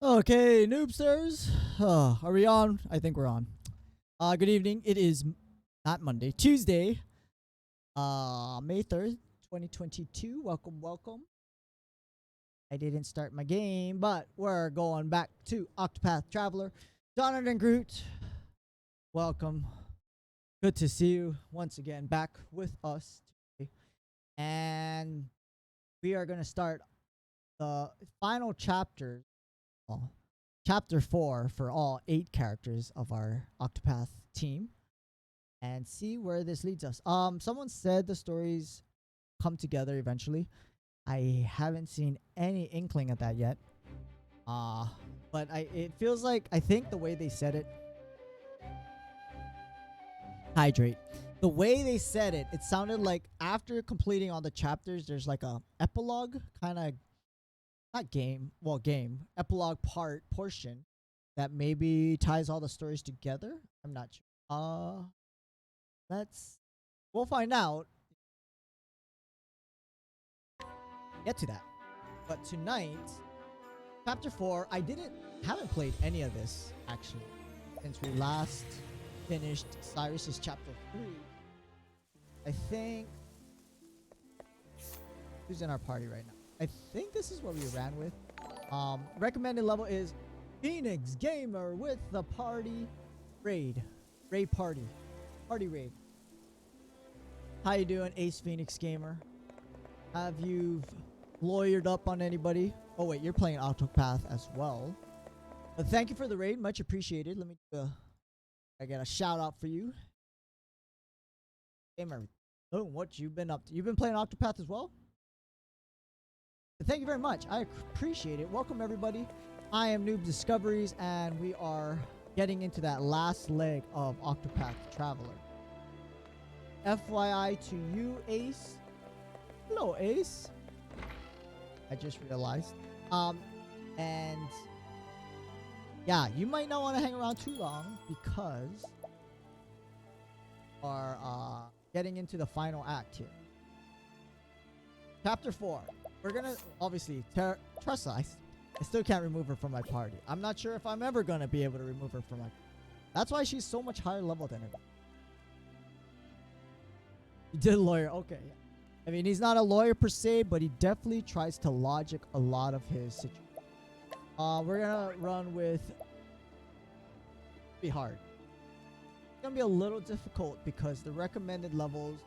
Okay, Noobsters. Are we on? I think we're on. Good evening. It is not Monday, Tuesday. May 3rd, 2022. Welcome, welcome. I didn't start my game, but we're going back to Octopath Traveler. Jonathan Groot, welcome. Good to see you once again back with us today. And we are going to start the final chapter. Chapter 4 for all 8 characters of our Octopath team and see where this leads us. Someone said the stories come together eventually. I haven't seen any inkling of that yet. But it feels like, I think the way they said it, hydrate. The way they said it, it sounded like after completing all the chapters, there's like a epilogue kind of, not game, well, game, epilogue portion that maybe ties all the stories together. I'm not sure. We'll find out. Get to that. But tonight, chapter 4, haven't played any of this actually since we last finished Cyrus's chapter 3. I think, who's in our party right now? I think this is what we ran with. Recommended level is Phoenix Gamer with the party raid. Raid party. Party raid. How you doing, Ace Phoenix Gamer? Have you lawyered up on anybody? Oh wait, you're playing Octopath as well. But thank you for the raid, much appreciated. Let me I got a shout out for you. Gamer. Oh, what you've been up to? You've been playing Octopath as well? Thank you very much. I appreciate it. Welcome, everybody. I am Noob Discoveries, and we are getting into that last leg of Octopath Traveler. FYI to you, Ace. Hello, Ace. I just realized. And yeah, you might not want to hang around too long because we are getting into the final act here. Chapter 4. We're gonna obviously Tressa. I still can't remove her from my party. I'm not sure if I'm ever gonna be able to remove her from my. That's why she's so much higher level than her. He did lawyer. Okay. I mean, he's not a lawyer per se, but he definitely tries to logic a lot of his situations. We're gonna run with. Be hard. It's gonna be a little difficult because the recommended levels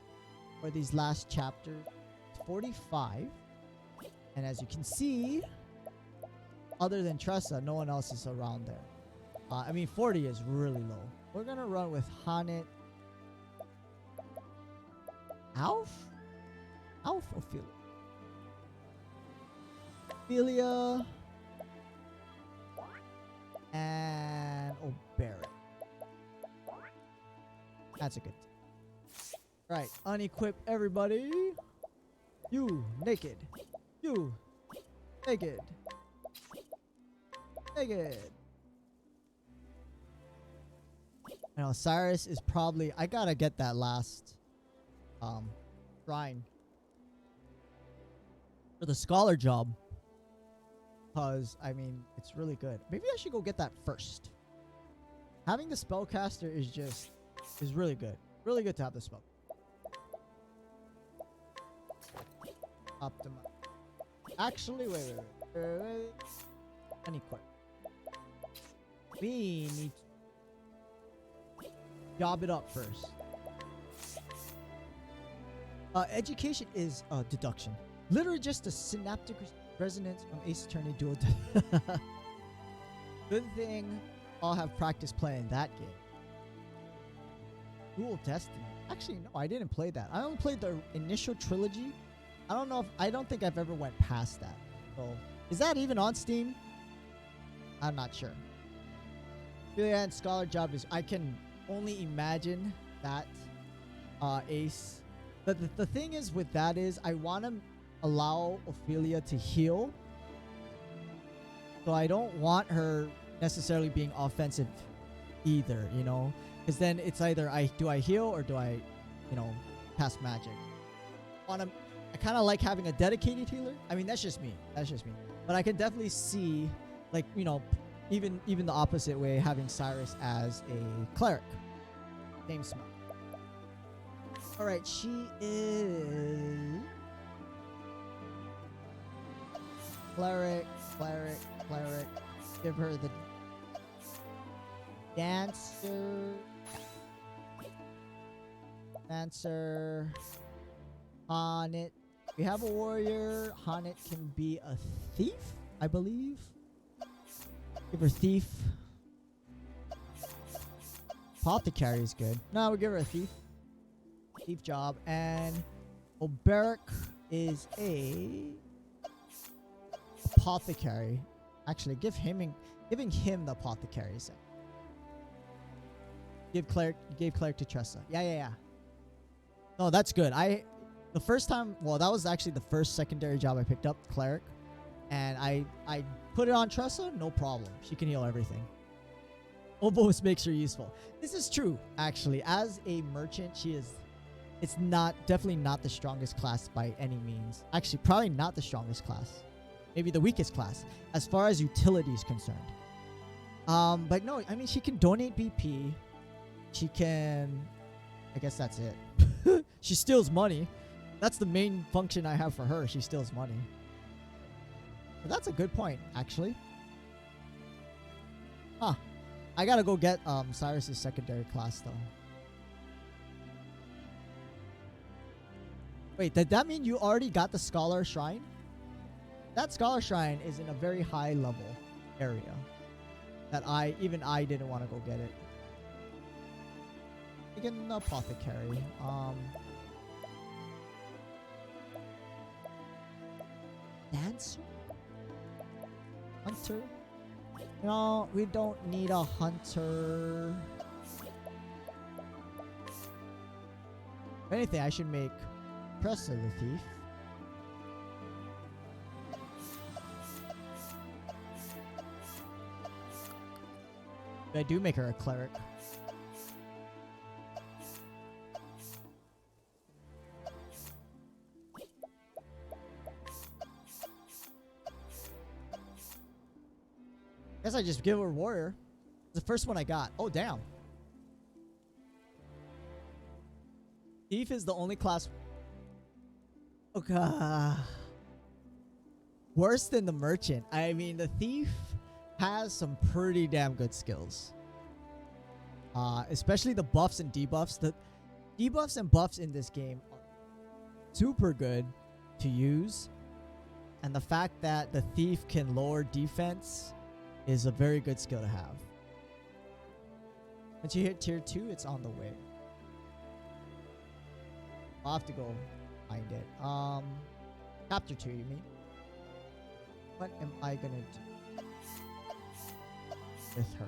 for these last chapters is 45. And as you can see, other than Tressa, no one else is around there. I mean, 40 is really low. We're going to run with Hanet. Alf? Alf Ophelia. Ophelia. And O'Barrett. That's a good team. Right, unequip everybody. You, naked. You, naked. Naked. I know Cyrus is probably. I gotta get that last shrine for the scholar job, cause I mean it's really good. Maybe I should go get that first. Having the spellcaster is really good. Really good to have the spell. Optima. Actually, wait. Unequip. We need to job it up first. Education is deduction. Literally just a synaptic resonance from Ace Attorney Dual. Good thing I'll have practice playing that game. Dual Destiny. Actually, no, I didn't play that. I only played the initial trilogy. I don't think I've ever went past that. So, is that even on Steam? I'm not sure. Julia and Scholar Job is, I can only imagine that Ace. The thing is with that is I want to allow Ophelia to heal. So I don't want her necessarily being offensive either, you know? Because then it's either do I heal or do I, cast magic. I kind of like having a dedicated healer. I mean, that's just me. But I can definitely see Like, you know, even the opposite way, having Cyrus as a cleric. Same smell. All right, she is cleric. Give her the dancer. Haunit. We have a warrior. Haunit can be a thief, I believe. Give her thief. Apothecary is good. No, we give her a thief. Thief job. And Oberic is a apothecary. Actually, giving him the apothecary set. Gave cleric to Tressa. Yeah. No, that's good. The first time, well, that was actually the first secondary job I picked up, cleric. And I put it on Tressa, no problem. She can heal everything. Almost makes her useful. This is true, actually. As a merchant, it's definitely not the strongest class by any means. Actually, probably not the strongest class. Maybe the weakest class, as far as utility is concerned. But no, I mean, she can donate BP. She can, I guess that's it. She steals money. That's the main function I have for her. She steals money. But that's a good point, actually. Huh. I gotta go get Cyrus's secondary class, though. Wait, did that mean you already got the Scholar Shrine? That Scholar Shrine is in a very high level area. That even I didn't want to go get it. Again, apothecary. Dancer? Hunter? No, we don't need a hunter. If anything, I should make Tressa the thief. I do make her a cleric. Guess I just give her warrior. It's the first one I got. Oh, damn. Thief is the only class. Okay. Worse than the merchant. I mean, the thief has some pretty damn good skills. Especially the buffs and debuffs. The debuffs and buffs in this game are super good to use. And the fact that the thief can lower defense is a very good skill to have. Once you hit tier 2, it's on the way. I'll have to go find it. Chapter 2, you mean? What am I gonna do with her?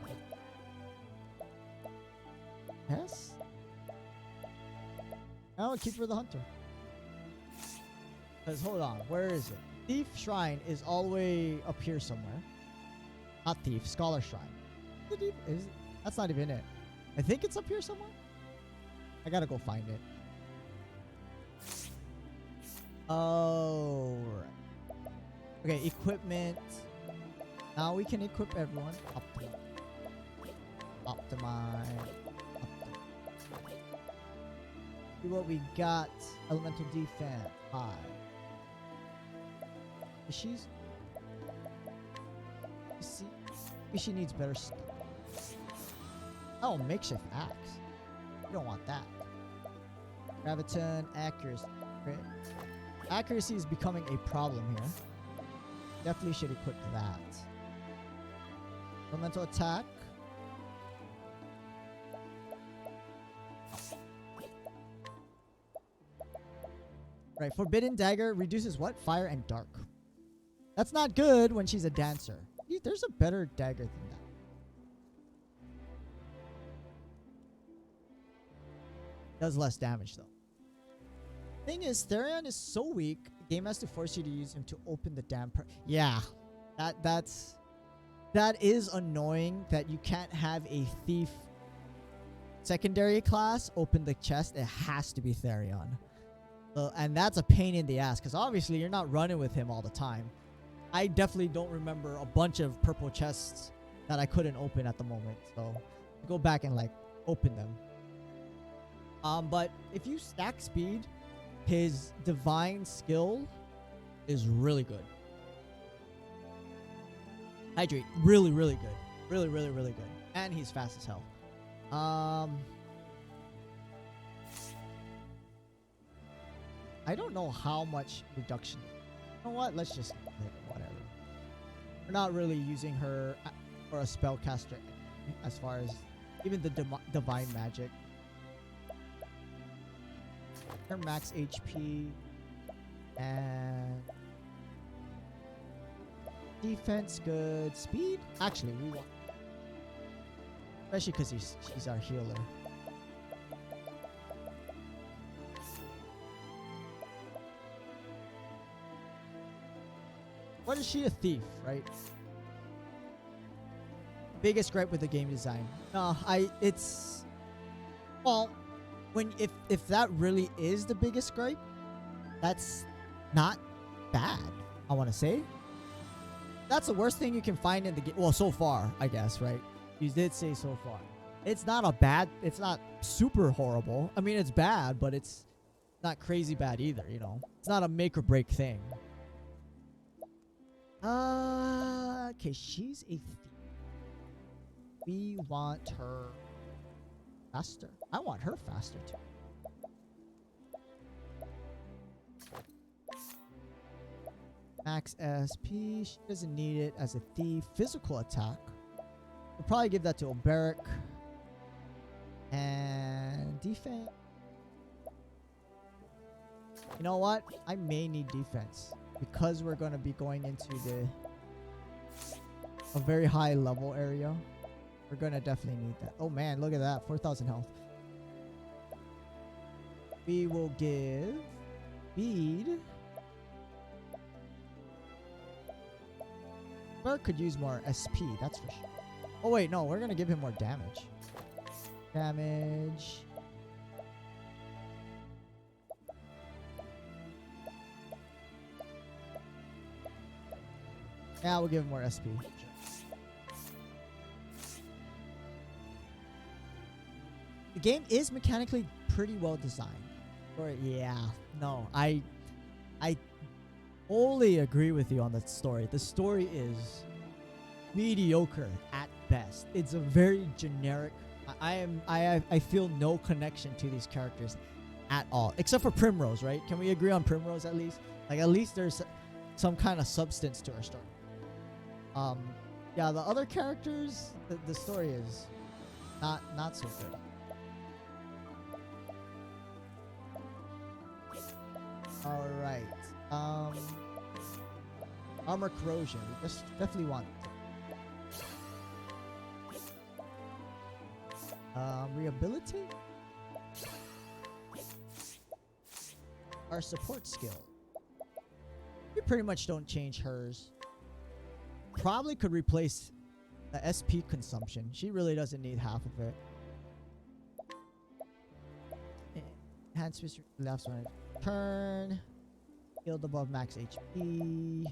Yes? I'll keep her the hunter. Because hold on, where is it? Thief Shrine is all the way up here somewhere. Not Thief, Scholar Shrine. That's not even it. I think it's up here somewhere. I gotta go find it. Oh, right. Okay, equipment. Now we can equip everyone. Optimize. See what we got. Elemental defense. High. She's. See, she needs better stuff. Oh, makeshift axe. You don't want that. Graviton, accuracy. Accuracy is becoming a problem here. Definitely should equip that. Elemental attack. Right, Forbidden Dagger reduces what? Fire and dark. That's not good when she's a dancer. There's a better dagger than that. Does less damage though. Thing is, Therion is so weak, the game has to force you to use him to open the damn yeah. That is annoying that you can't have a thief secondary class open the chest. It has to be Therion. And that's a pain in the ass because obviously you're not running with him all the time. I definitely don't remember a bunch of purple chests that I couldn't open at the moment. So go back and like open them. But if you stack speed, his divine skill is really good. Hydrate, really, really good. Really, really, really good. And he's fast as hell. I don't know how much reduction. You know what? Let's just whatever. We're not really using her for a spellcaster as far as even the divine magic. Her max HP and defense good. Speed? Actually, we want, especially because she's our healer. What is she? A thief, right? Biggest gripe with the game design. No, it's well, if that really is the biggest gripe, that's not bad. I want to say that's the worst thing you can find in the game. Well, so far, I guess, right? You did say so far. It's not a bad. It's not super horrible. I mean, it's bad, but it's not crazy bad either. You know, it's not a make or break thing. Okay, she's a thief. We want her faster. I want her faster too. Max SP. She doesn't need it as a thief. Physical attack. We'll probably give that to Oberic. And defense. You know what? I may need defense. Because we're going to be going into a very high level area. We're going to definitely need that. Oh man, look at that. 4,000 health. We will give speed. Bert could use more SP, that's for sure. Oh wait, no, we're going to give him more damage. Damage. Yeah, we'll give him more SP. The game is mechanically pretty well designed. Or yeah, no, I wholly agree with you on the story. The story is mediocre at best. It's a very generic. I feel no connection to these characters at all, except for Primrose, right? Can we agree on Primrose at least? Like at least there's some kind of substance to her story. Yeah, the other characters, the story is not so good. All right. Armor corrosion. We just definitely want. Rehabilitate. Our support skill. We pretty much don't change hers. Probably could replace the SP consumption. She really doesn't need half of it. Enhanced mystery left one turn. Healed above max HP.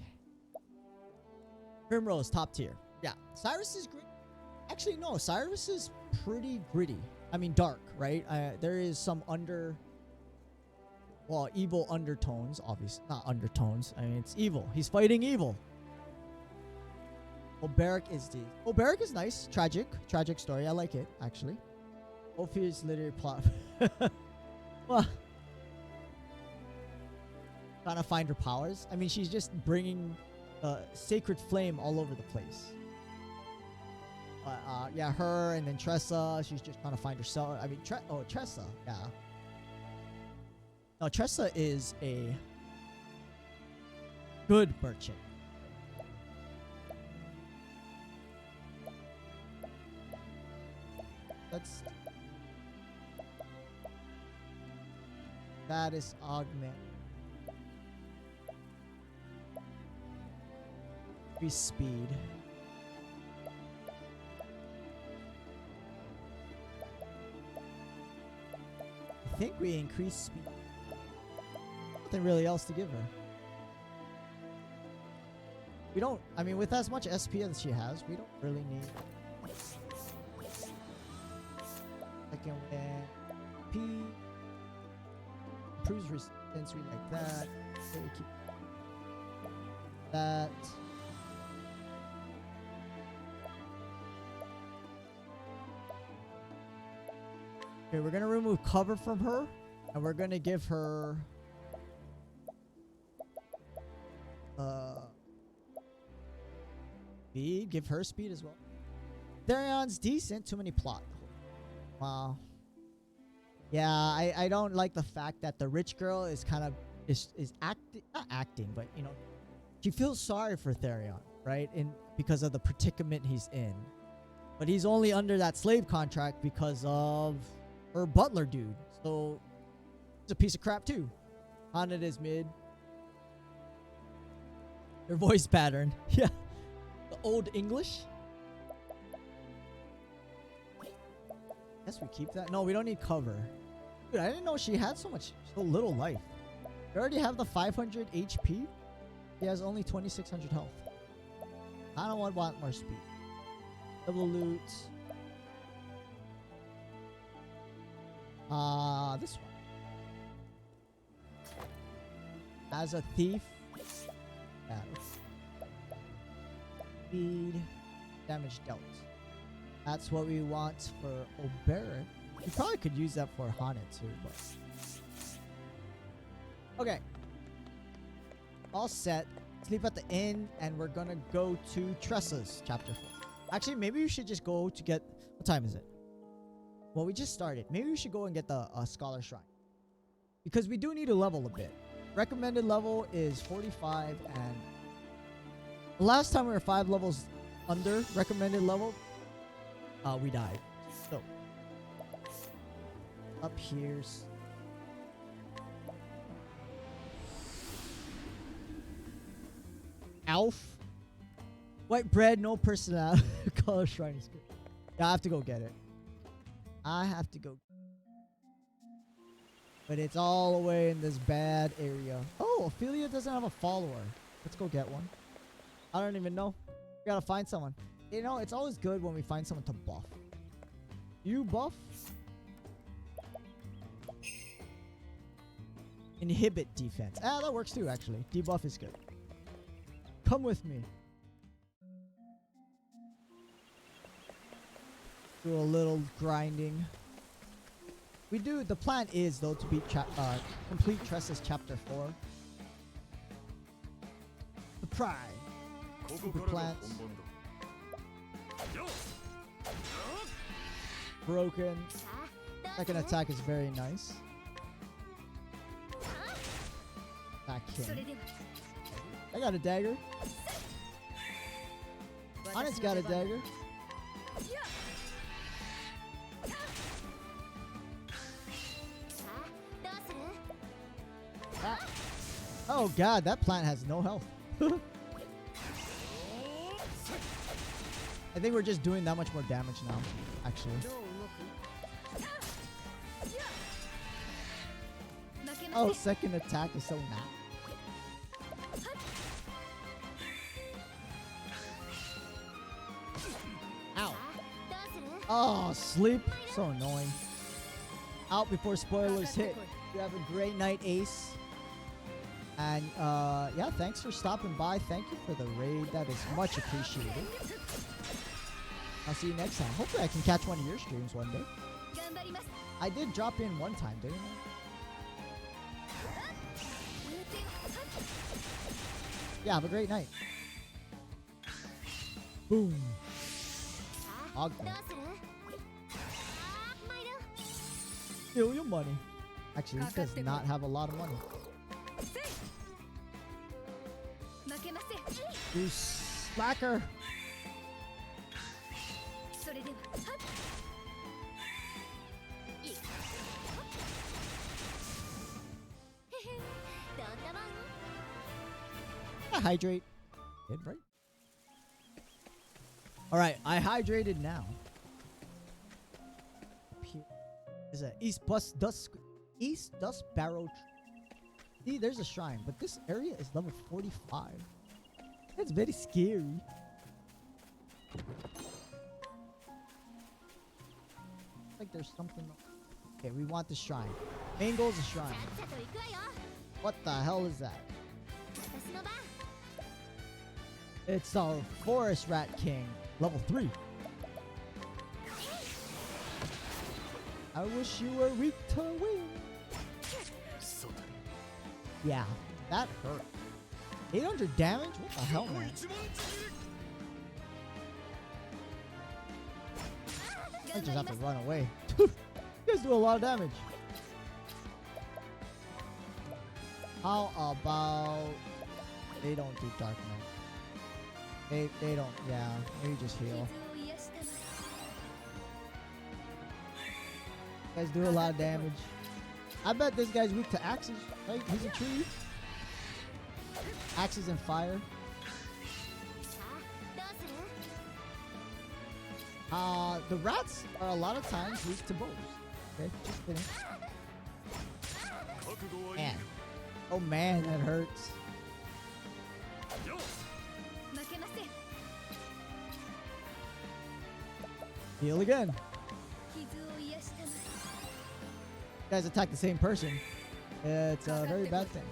Primrose top tier. Yeah, Cyrus is great. Actually, no, Cyrus is pretty gritty. I mean, dark, right? There is some evil undertones. Obviously, not undertones. I mean, it's evil. He's fighting evil. Oberic is nice. Tragic story. I like it, actually. Ophir's literary plot. Well, trying to find her powers. I mean, she's just bringing sacred flame all over the place. Yeah, her and then Tressa. She's just trying to find herself. I mean, Tressa. Yeah. No, Tressa is a good merchant. Let's status augment. Increase speed. I think we increase speed. Nothing really else to give her. We don't, I mean, with as much SP as she has, we don't really need. Second win. P. Improves resistance, we like that. Okay, keep that. Okay, we're gonna remove cover from her, and we're gonna give her speed. Give her speed as well. Therion's decent. Too many plot. Wow. Yeah, I don't like the fact that the rich girl is kind of is acting, not acting, but you know, she feels sorry for Therion, right? Because of the predicament he's in. But he's only under that slave contract because of her butler dude. So it's a piece of crap too. Haunted is mid. Their voice pattern. Yeah. The old English. Guess we keep that. No, we don't need cover. Dude, I didn't know she had so little life. We already have the 500 HP. He has only 2600 health. I don't want more speed. Double loot. This one. As a thief. Yeah. Speed. Damage dealt. That's what we want for Oberon. We probably could use that for Haunted too, but. Okay. All set. Sleep at the inn, and we're gonna go to Tressa's chapter 4. Actually, maybe we should just go to get. What time is it? Well, we just started. Maybe we should go and get the Scholar Shrine. Because we do need to level a bit. Recommended level is 45, and the last time we were 5 levels under recommended level, we died. So, up here's. Alf. White bread, no personality. Color shrine is good. Yeah, I have to go get it. I have to go. But it's all the way in this bad area. Oh, Ophelia doesn't have a follower. Let's go get one. I don't even know. We gotta find someone. You know, it's always good when we find someone to buff. You buff? Inhibit defense. Ah, that works too, actually. Debuff is good. Come with me. Do a little grinding. The plan is though to beat complete Tressa's chapter 4. The pride. Super plants. Broken. Second attack is very nice. Attack him. I got a dagger. Onyx got a dagger. Oh god, that plant has no health. I think we're just doing that much more damage now, actually. Oh, second attack is so mad. Ow. Oh, sleep. So annoying. Out before spoilers hit. You have a great night, Ace. And, yeah, thanks for stopping by. Thank you for the raid. That is much appreciated. I'll see you next time. Hopefully I can catch one of your streams one day. I did drop in one time, didn't I? Yeah, have a great night. Boom. Ogden. Steal your money. Actually, he does not have a lot of money. You slacker. I hydrate. Did right? Alright, I hydrated now. Is a East Dust Barrow. See, there's a shrine, but this area is level 45. That's very scary. Like there's something. Okay, we want the shrine. Main goal is a shrine. What the hell is that? It's our Forest Rat King, level 3. I wish you were weak to wind. Yeah, that hurt. 800 damage? What the hell, man? I just have to run away. You guys do a lot of damage. How about they don't do Dark Knight? They don't. Yeah, maybe just heal. You guys do a lot of damage. I bet this guy's weak to axes, right? He's a tree. Axes and fire. The rats are a lot of times weak to bows. Okay, just kidding. Man. Oh man, that hurts. Heal again. You guys attack the same person. It's a very bad thing.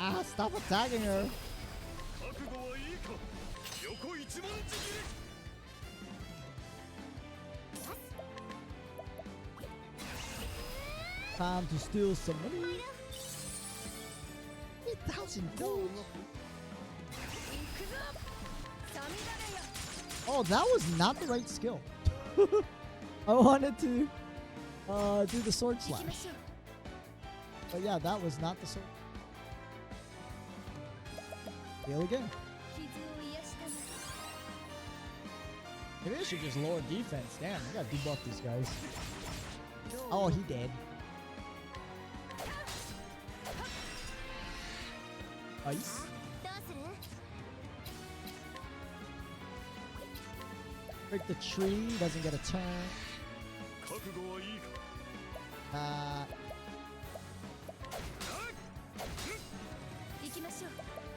Ah, stop attacking her. Time to steal some money. 8,000 gold. Oh, that was not the right skill. I wanted to do the sword slash. But yeah, that was not the sword. Heal again. Maybe I should just lower defense. Damn, I gotta debuff these guys. Oh, he dead. Ice. Break the tree, doesn't get a turn.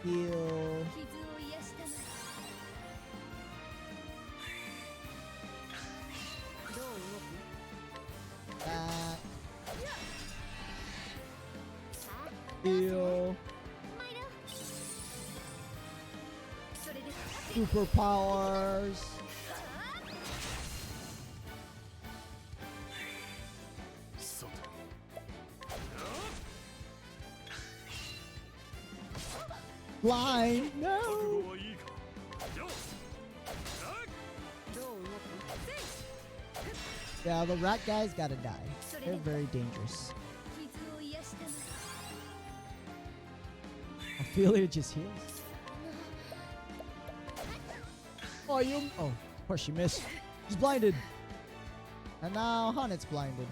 Heal. Heal. Superpowers. Blind, no. Yeah, the rat guys gotta die. They're very dangerous. Ophelia just heals. Oh, you. Oh, of course she missed. She's blinded. And now Hanet's blinded.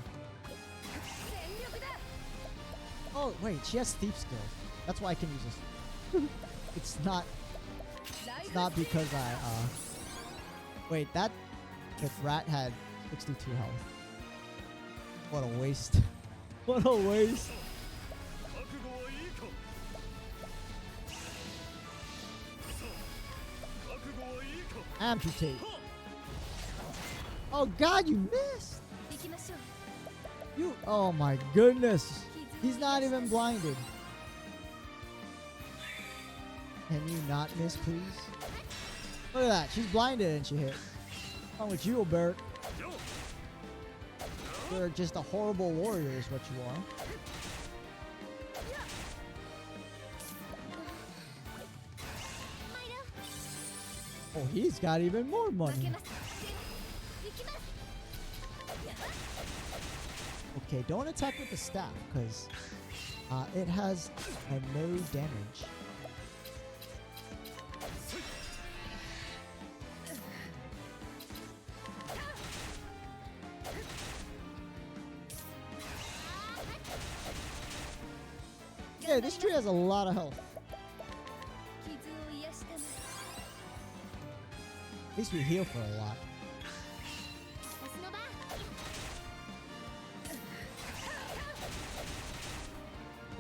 Oh, wait, she has thief skills. That's why I can use this. It's not because I, wait, that rat had 62 health. What a waste. What a waste. Amputate. Oh god, you missed. You, oh my goodness. He's not even blinded. Can you not miss, please? Look at that. She's blinded and she hit. What's wrong with you, Albert? You're just a horrible warrior is what you are. Oh, he's got even more money. Okay, don't attack with the staff because it has no damage. Yeah, this tree has a lot of health. At least we heal for a lot.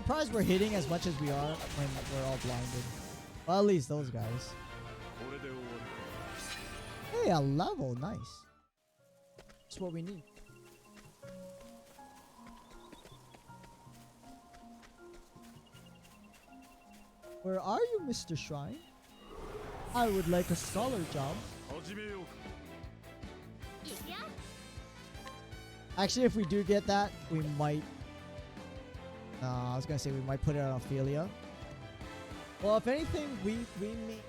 Surprised we're hitting as much as we are when we're all blinded. Well, at least those guys. Hey, a level. Nice. That's what we need. Where are you, Mr. Shrine? I would like a scholar job. Actually, if we do get that, we might... I was gonna say we might put it on Ophelia. Well, if anything, we make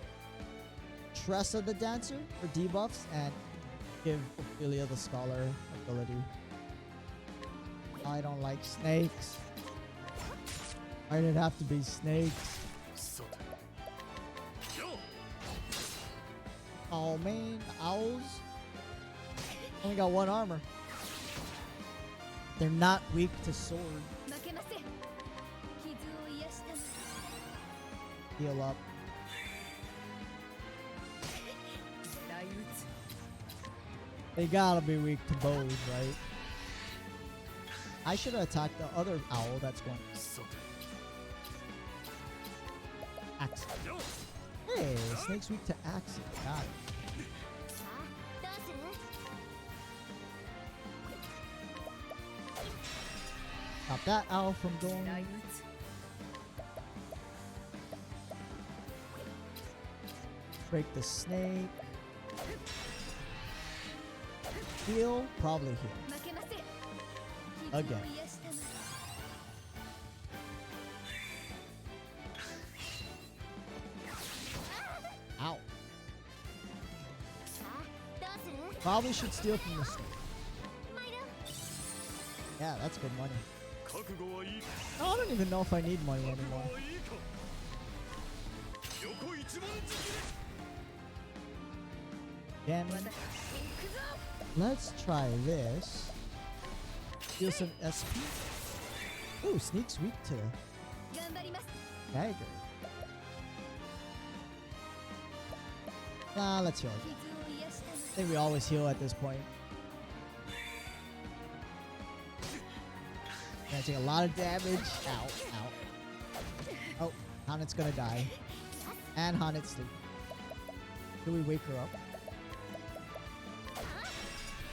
Tressa the dancer for debuffs and give Ophelia the scholar ability. I don't like snakes. Why did it have to be snakes? Oh man, owls only got 1 armor. They're not weak to sword. Heal up. They gotta be weak to bows, right? I should have attacked the other owl that's going. Axe. Hey, snake's weak to axe. Got it. Stop that owl from going. Break the snake. Heal? Probably heal. Again. Ow. Probably should steal from the snake. Yeah, that's good money. I don't even know if I need money anymore. Damage. Let's try this. Steal some SP. Ooh, sneak's weak to dagger. Nah, let's heal it. I think we always heal at this point. Gonna take a lot of damage. Ow, ow. Oh, Hanet's gonna die. And Hanet's sleep. Do we wake her up?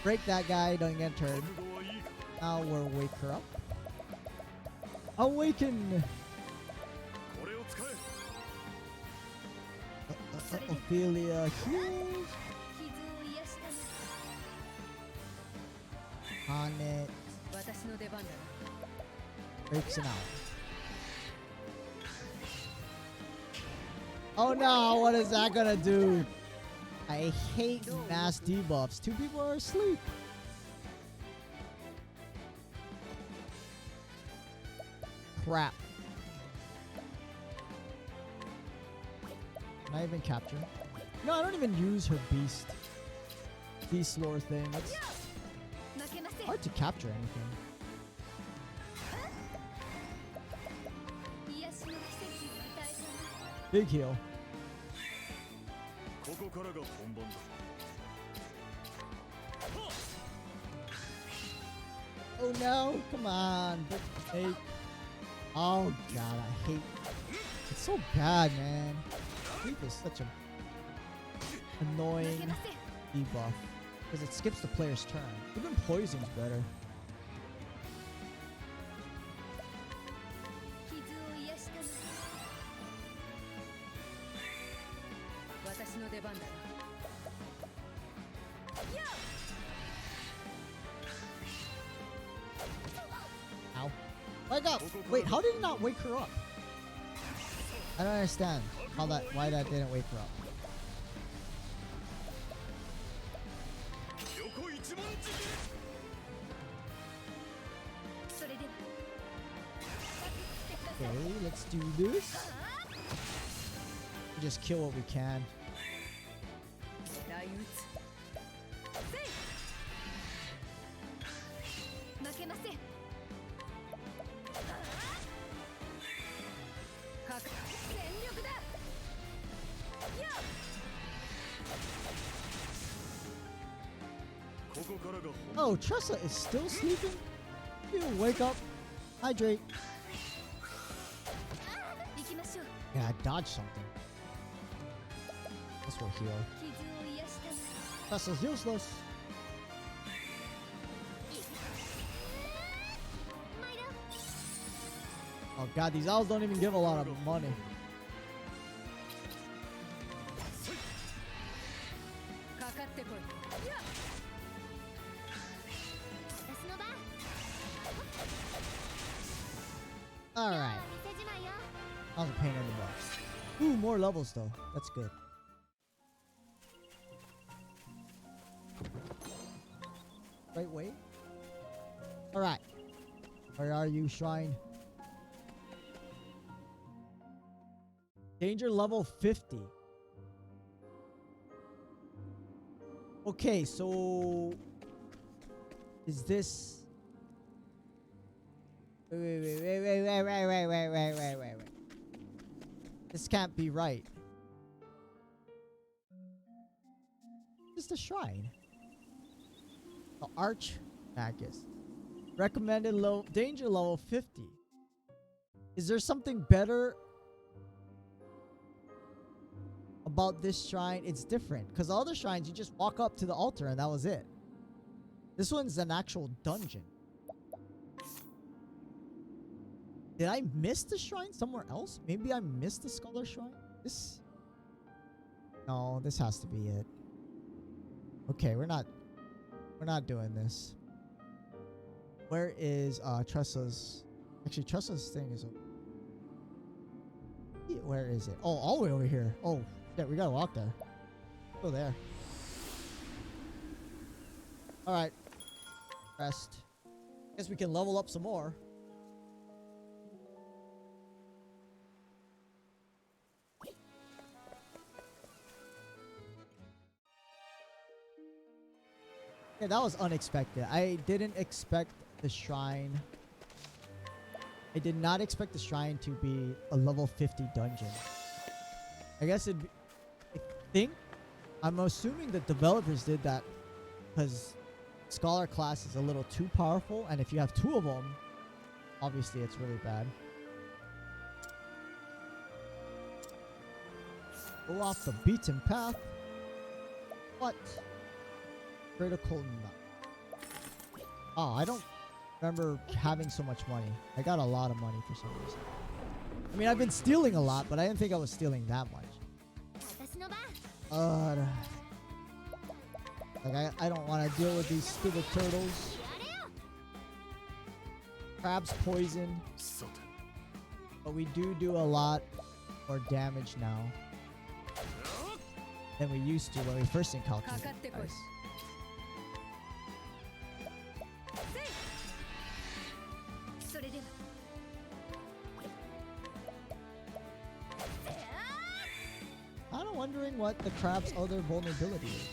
Break that guy, don't get turned. Now we'll wake her up. Awaken! Ophelia heals. Hanet breaks an owl. Oh no, what is that gonna do? I hate mass debuffs. 2 people are asleep. Crap. Can I even capture? No, I don't even use her beast lore thing. It's hard to capture anything. Big heal. Oh no, come on, big snake. Oh god, I hate it's so bad, man. Sleep is such a annoying debuff because it skips the player's turn. Even poison's better. Ow. Wake up! Wait, how did it not wake her up? I don't understand why that didn't wake her up. Okay, let's do this. Just kill what we can. Oh, Tressa is still sleeping? You wake up, hydrate. Yeah, I dodged something. This will heal. This is useless. Oh god, these owls don't even give a lot of money. Alright. That was a pain in the butt. Ooh, more levels though. That's good. Right way? Alright. Where are you, shrine? Danger level 50. Okay, so is this wait. This can't be right. Just a shrine. The Arch Magus. Recommended low danger level 50. Is there something better about this shrine? It's different because the other shrines you just walk up to the altar and that was it. This one's an actual dungeon. Did I miss the shrine somewhere else? Maybe I missed the Scholar Shrine? This? No, this has to be it. Okay, we're not doing this. Where is Tressa's? Actually, Tressa's thing is. Where is it? Oh, all the way over here. Oh, yeah, we gotta walk there. Go there. All right. Rest. Guess we can level up some more. Yeah, that was unexpected. I didn't expect the shrine. I did not expect the shrine to be a level 50 dungeon. I guess it'd be, I'm assuming the developers did that because Scholar class is a little too powerful, and if you have two of them, obviously it's really bad. Go off the beaten path. What? Critical nut. Oh, I don't remember having so much money. I got a lot of money for some reason. I mean, I've been stealing a lot, but I didn't think I was stealing that much. Like, I don't want to deal with these stupid turtles. Crab's poison. But we do a lot more damage now than we used to when we first encountered it, guys. I'm wondering what the crab's other vulnerability is.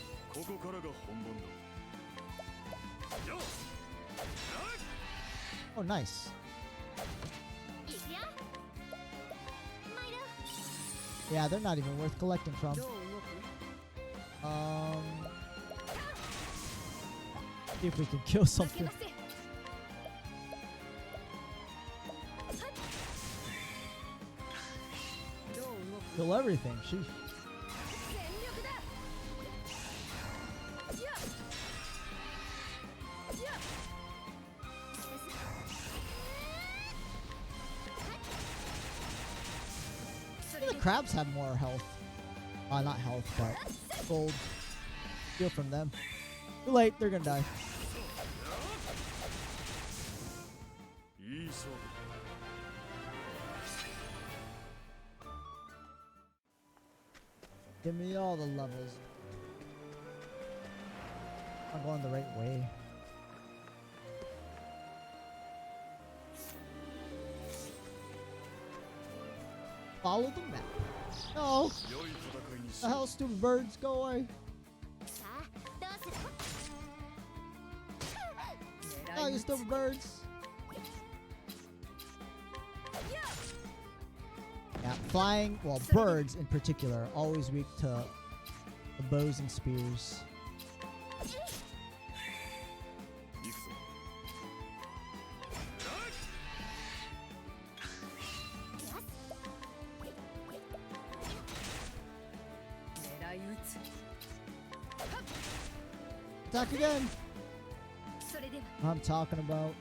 Oh, nice. Yeah, they're not even worth collecting from. See if we can kill something. Kill everything. Sheesh. The crabs have more health. Not health, but gold. Steal from them. Too late, they're gonna die. Give me all the levels. I'm going the right way. Follow the map. No. The hell, stupid birds, go away. Oh, you stupid birds. Yeah, flying, well, birds in particular, are always weak to the bows and spears. Attack again. I'm talking about.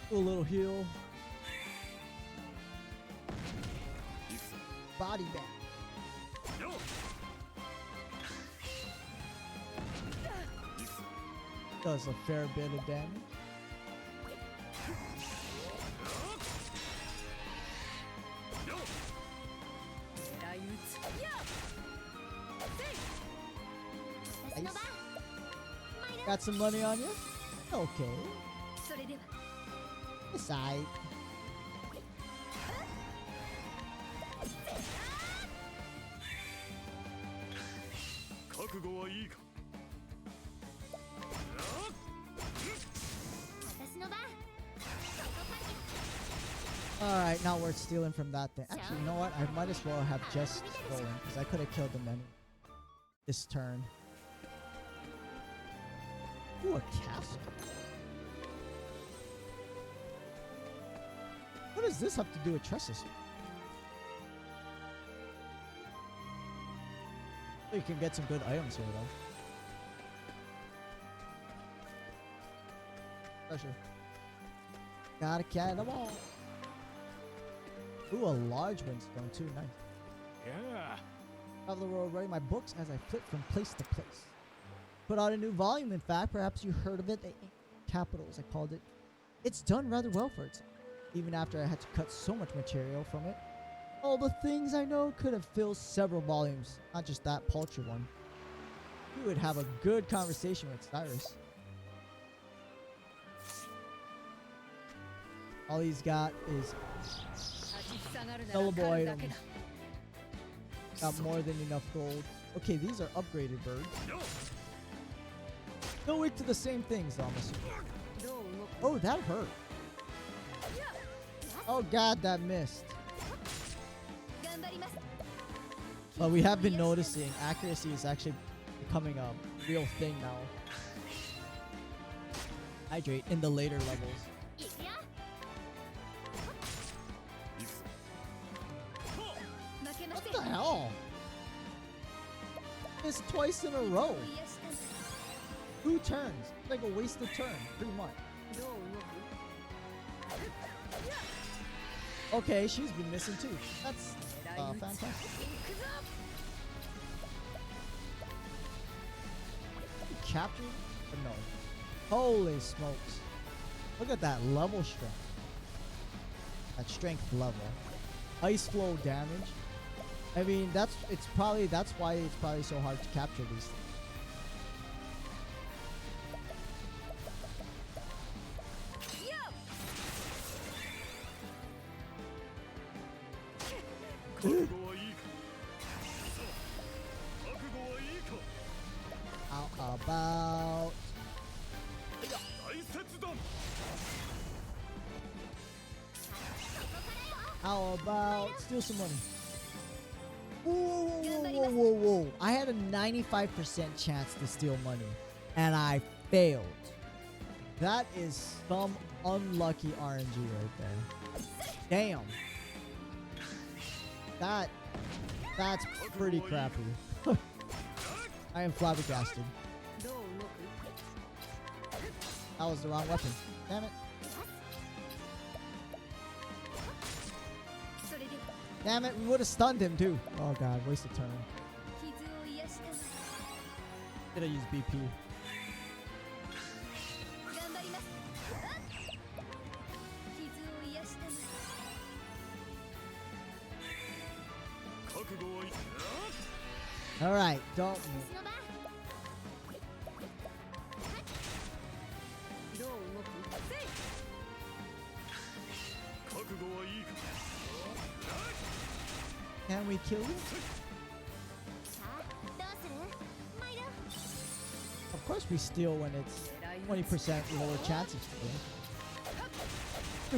Do a little heal. Body back. Does a fair bit of damage. Nice. Got some money on you? Okay. Aside. Alright, now we're stealing from that thing. Actually, you know what? I might as well have just stolen, because I could have killed them anyway. This turn. Ooh, a castle. What does this have to do with Tressus? You can get some good items here, though. Pressure. Gotta carry them all. Ooh, a large windstone too. Nice. Yeah. Travel the road, writing my books as I flit from place to place. Put out a new volume, in fact. Perhaps you heard of it. The Capitals, I called it. It's done rather well for itself. Even after I had to cut so much material from it. All the things I know could have filled several volumes. Not just that paltry one. You would have a good conversation with Cyrus. All he's got is sellable items. Got more than enough gold. Okay, these are upgraded birds. Still weak to the same things, though, I'm assuming. Oh, that hurt. Oh god, that missed. But we have been noticing accuracy is actually becoming a real thing now. Hydrate in the later levels. What the hell? Missed twice in a row. 2 turns. Like a wasted turn, pretty much. Okay, she's been missing too. That's fantastic. Captured? Or no. Holy smokes. Look at that level strength. That strength level. Ice flow damage. I mean, that's why it's probably so hard to capture these things. How about... How about steal some money? Whoa. I had a 95% chance to steal money, and I failed. That is some unlucky RNG right there. Damn. That's pretty crappy. I am flabbergasted. That was the wrong weapon. Damn it. Damn it, we would have stunned him too. Oh god, wasted turn. Gonna use BP. Alright, don't move. Can we kill you? Of course we steal when it's 20% lower chances to win.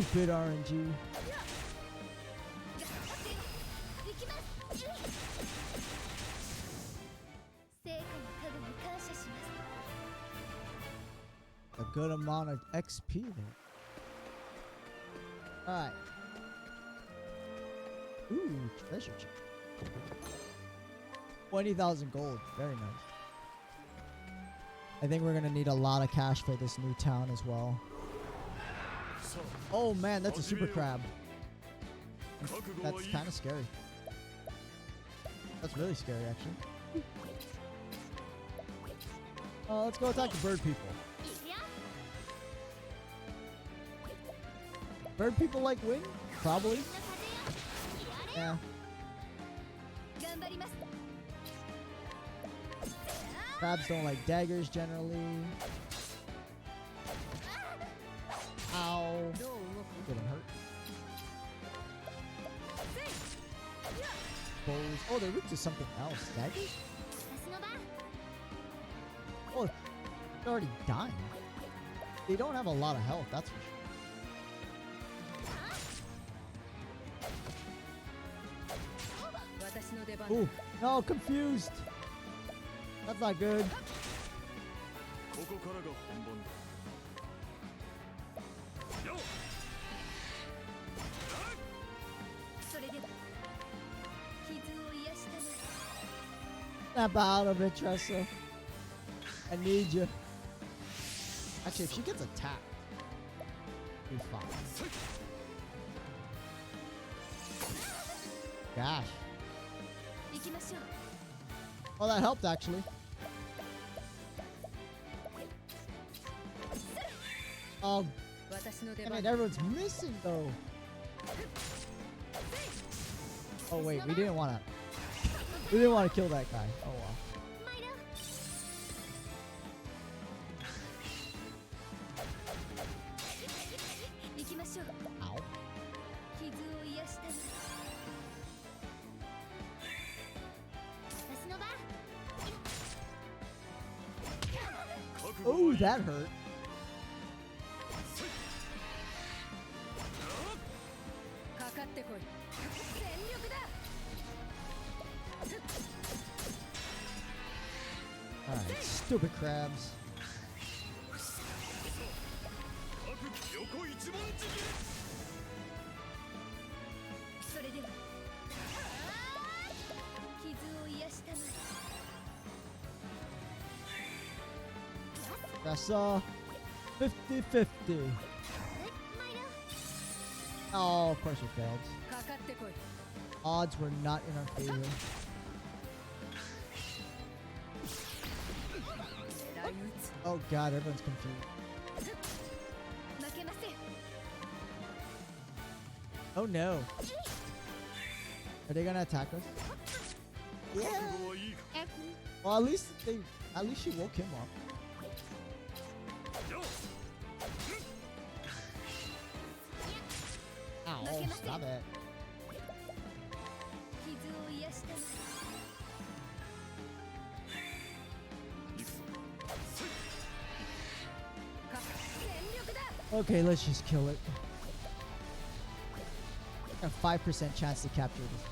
Stupid RNG. A good amount of XP there. Alright. Ooh, treasure chest. 20,000 gold. Very nice. I think we're gonna need a lot of cash for this new town as well. Oh man, that's a super crab. That's kind of scary. That's really scary, actually. Let's go attack the bird people. Bird people like wing? Probably. Yeah. Crabs don't like daggers generally. Ow. Getting hurt. Bows. Oh, they're weak to something else. Daggers? Oh, they're already dying. They don't have a lot of health, that's for sure. Ooh, no, confused. That's not good. Snap out of it, Tressa. I need you. Actually, if she gets attacked, be fine. Gosh. Oh, that helped actually. Oh, damn it, everyone's missing though. Oh wait, we didn't want to kill that guy. Oh well. Ow. Oh, that hurt. Alright, stupid crabs. That's 50-50. Oh, of course we failed. Odds were not in our favor. Oh god, everyone's confused. Oh no. Are they gonna attack us? Yeah. Well, at least she woke him up. Ow, stop it. Okay, let's just kill it. A 5% chance to capture this.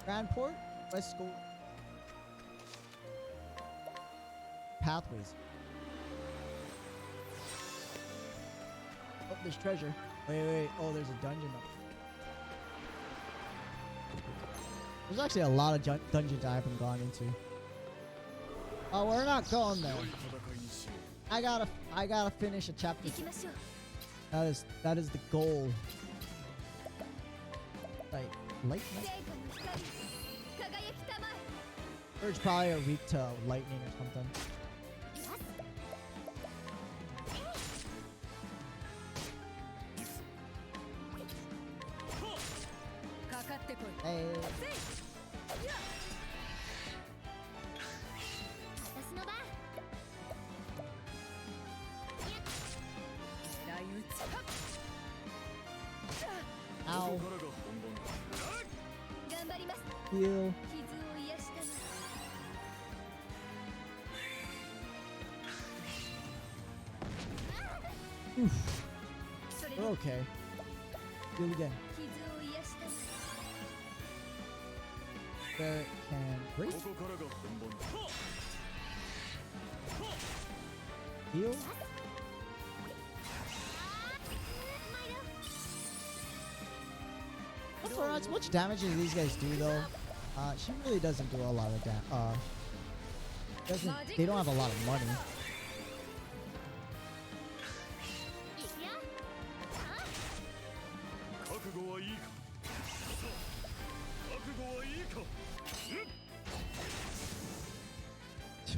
Grand Port, West School. Pathways. Oh, there's treasure. Wait. Oh, there's a dungeon up. There's actually a lot of dungeons I haven't gone into. Oh, we're not going there. I gotta finish a chapter. That is the goal. Like, lightning. Bird's probably are weak to lightning or something. Hey. Ow. Heal. Oof. We're okay. Do it again. There can break. Heal? But for as much damage as these guys do, though, she really doesn't do a lot of damage. They don't have a lot of money.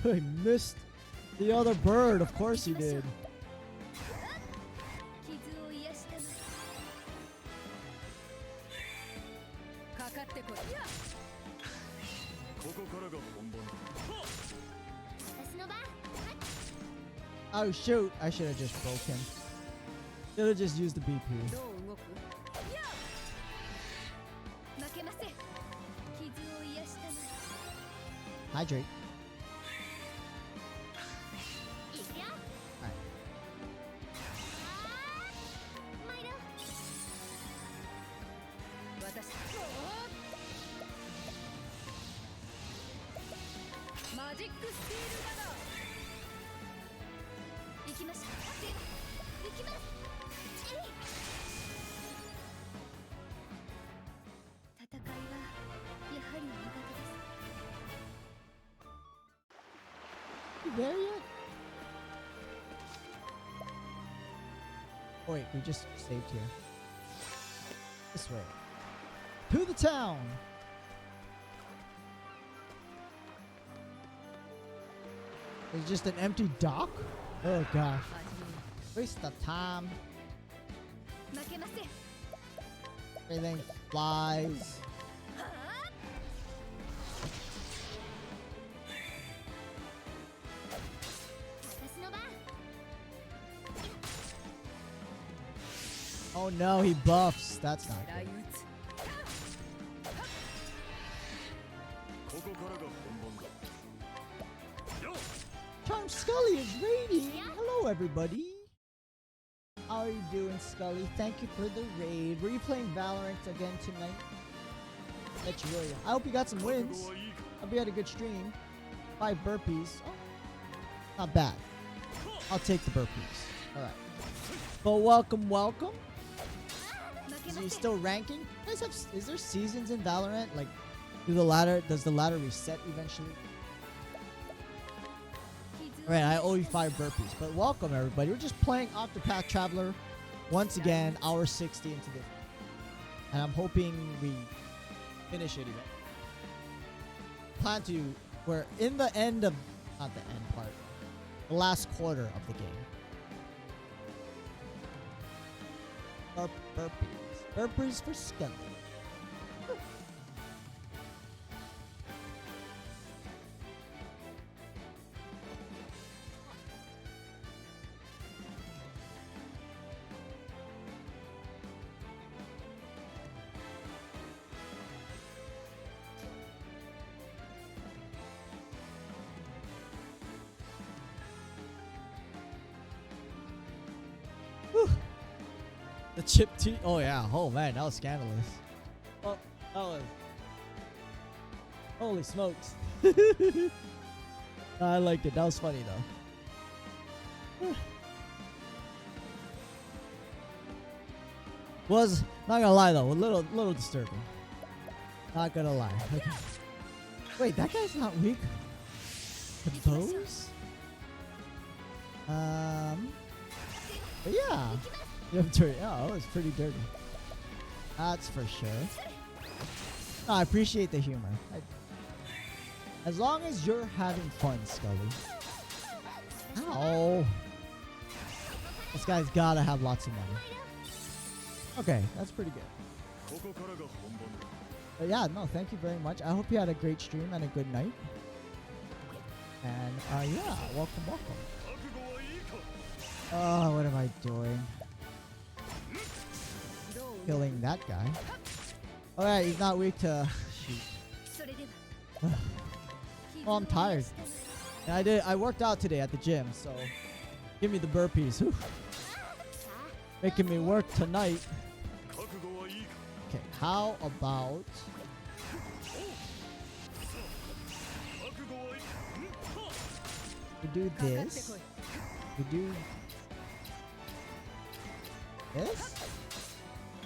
I missed the other bird. Of course he did. Oh shoot, I should have just broke him. Should have just used the BP. Hydrate. You there yet? Oh wait, we just saved here. This way. To the town! It's just an empty dock? Oh gosh. Waste of time. Everything flies. Oh no, he buffs. That's not good. Charm Scully is raiding. Hello, everybody. How are you doing, Scully? Thank you for the raid. Were you playing Valorant again tonight? Bet you will. I hope you got some wins. Hope you had a good stream. 5 burpees. Oh, not bad. I'll take the burpees. All right. But welcome, welcome. Is he still ranking? Guys have, is there seasons in Valorant? Like, does the ladder reset eventually? Alright, I owe you 5 burpees. But welcome, everybody. We're just playing Octopath Traveler once again, hour 60 into this. And I'm hoping we finish it even. Plan to, we're in the end of, not the end part, the last quarter of the game. Burpees. Burpees for Scully. The chip tea. Oh yeah. Oh man, that was scandalous. Oh, that was. Holy smokes. I liked it. That was funny though. Was not gonna lie though, a little disturbing. Not gonna lie. Okay. Wait, that guy's not weak. The bows? But yeah. You have dirty. Oh, it was pretty dirty. That's for sure. No, I appreciate the humor. As long as you're having fun, Scully. Ow. This guy's gotta have lots of money. Okay, that's pretty good. But yeah, no, thank you very much. I hope you had a great stream and a good night. And yeah, welcome. Oh, what am I doing? Killing that guy. Alright, he's not weak to shoot. Well, I'm tired. And I worked out today at the gym, so give me the burpees. Whew. Making me work tonight. Okay, how about we do this? We do this?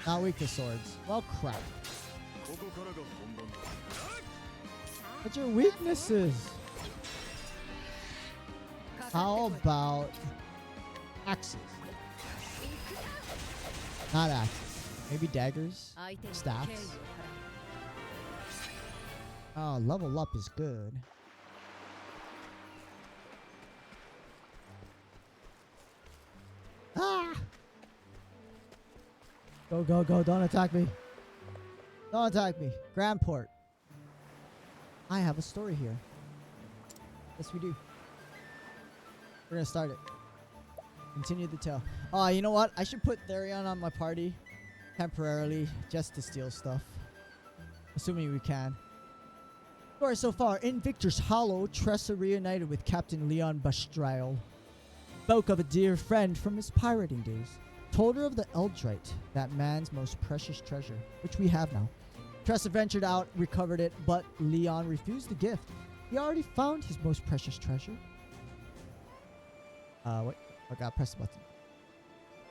Not weak to swords. Well, crap. What's your weaknesses? How about axes? Not axes. Maybe daggers? Staffs? Oh, level up is good. Ah! Go, go, go. Don't attack me. Don't attack me. Grandport. I have a story here. Yes, we do. We're gonna start it. Continue the tale. Oh, you know what? I should put Therion on my party temporarily just to steal stuff. Assuming we can. Story so far. In Victor's Hollow, Tressa reunited with Captain Leon Bastrail. Spoke of a dear friend from his pirating days. Told her of the Eldrite, that man's most precious treasure, which we have now. Tressa ventured out, recovered it, but Leon refused the gift. He already found his most precious treasure. What? I gotta press the button.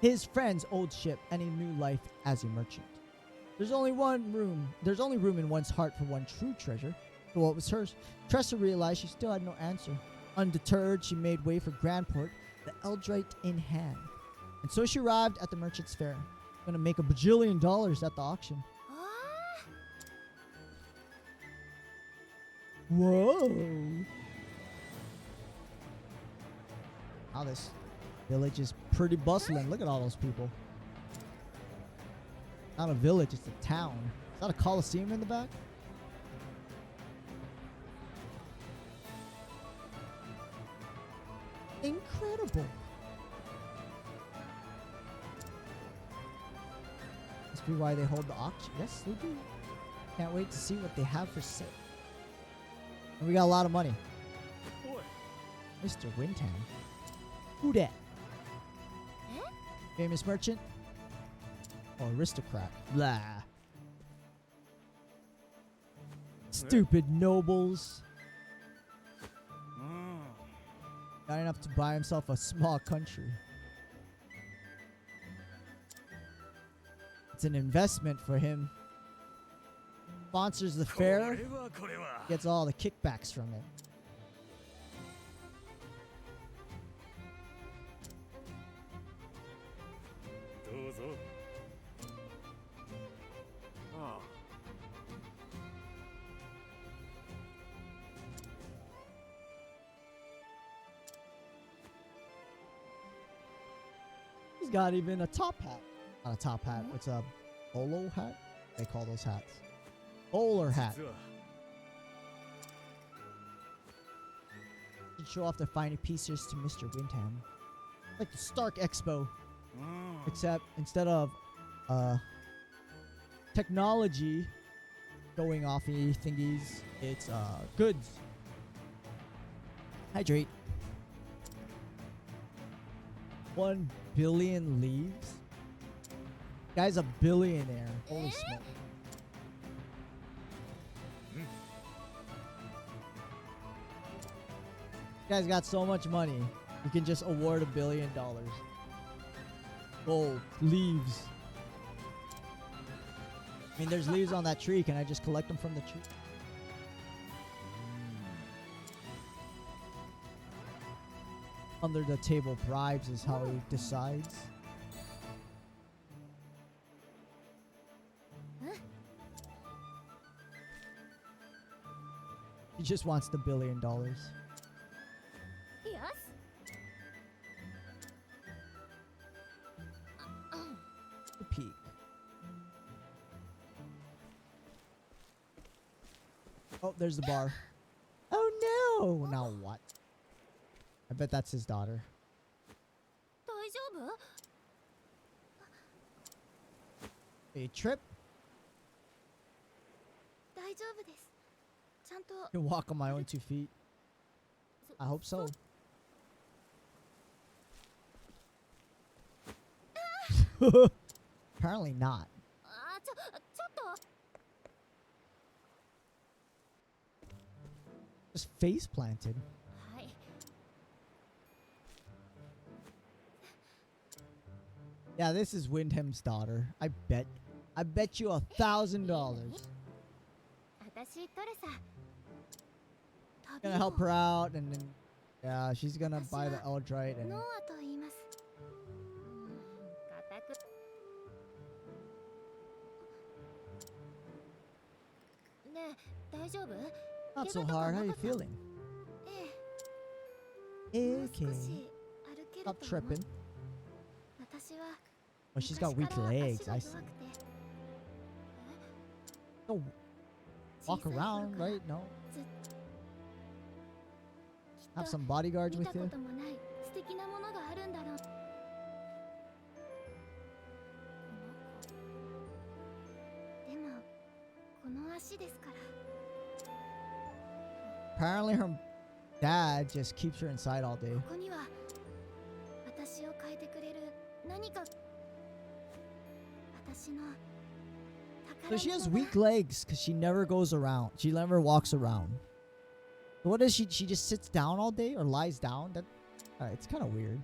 His friend's old ship and a new life as a merchant. There's only room in one's heart for one true treasure. So what was hers? Tressa realized she still had no answer. Undeterred, she made way for Grandport, the Eldrite in hand. And so she arrived at the merchant's fair. Gonna make $1 bajillion at the auction. Whoa! Wow, this village is pretty bustling. Look at all those people. Not a village, it's a town. Is that a coliseum in the back? Incredible. Must be why they hold the auction. Yes, they do. Can't wait to see what they have for sale. And we got a lot of money. Mr. Windham. Who dat? Famous merchant? Or aristocrat? Blah. Stupid nobles. Got enough to buy himself a small country. It's an investment for him. Sponsors the fair. Gets all the kickbacks from it. He's got even a top hat. Not a top hat. It's a bolo hat. They call those hats. Bowler hat. Should show off their fine pieces to Mr. Windham. Like the Stark Expo. Except instead of technology going off thingies, it's goods. Hydrate. 1 billion leaves? Guy's a billionaire. Holy smoke. Guy's got so much money. You can just award $1 billion. Gold. Leaves. I mean, there's leaves on that tree. Can I just collect them from the tree? Under the table bribes is how he decides. He just wants the $1 billion. The peak. Oh, there's the bar. Oh no! Now what? I bet that's his daughter. A trip? I can walk on my own 2 feet. I hope so. Apparently not. Just face planted. Yeah, this is Windham's daughter. I bet you $1,000. Gonna help her out, and then yeah, she's gonna buy the Eldrite and. Not so hard. How are you feeling? Okay. Stop tripping. Oh, she's got weak legs. I see. Go walk around, right? No. Have some bodyguards with you. Apparently her dad just keeps her inside all day. So she has weak legs because she never goes around. She never walks around. So what does she? She just sits down all day or lies down? That it's kind of weird.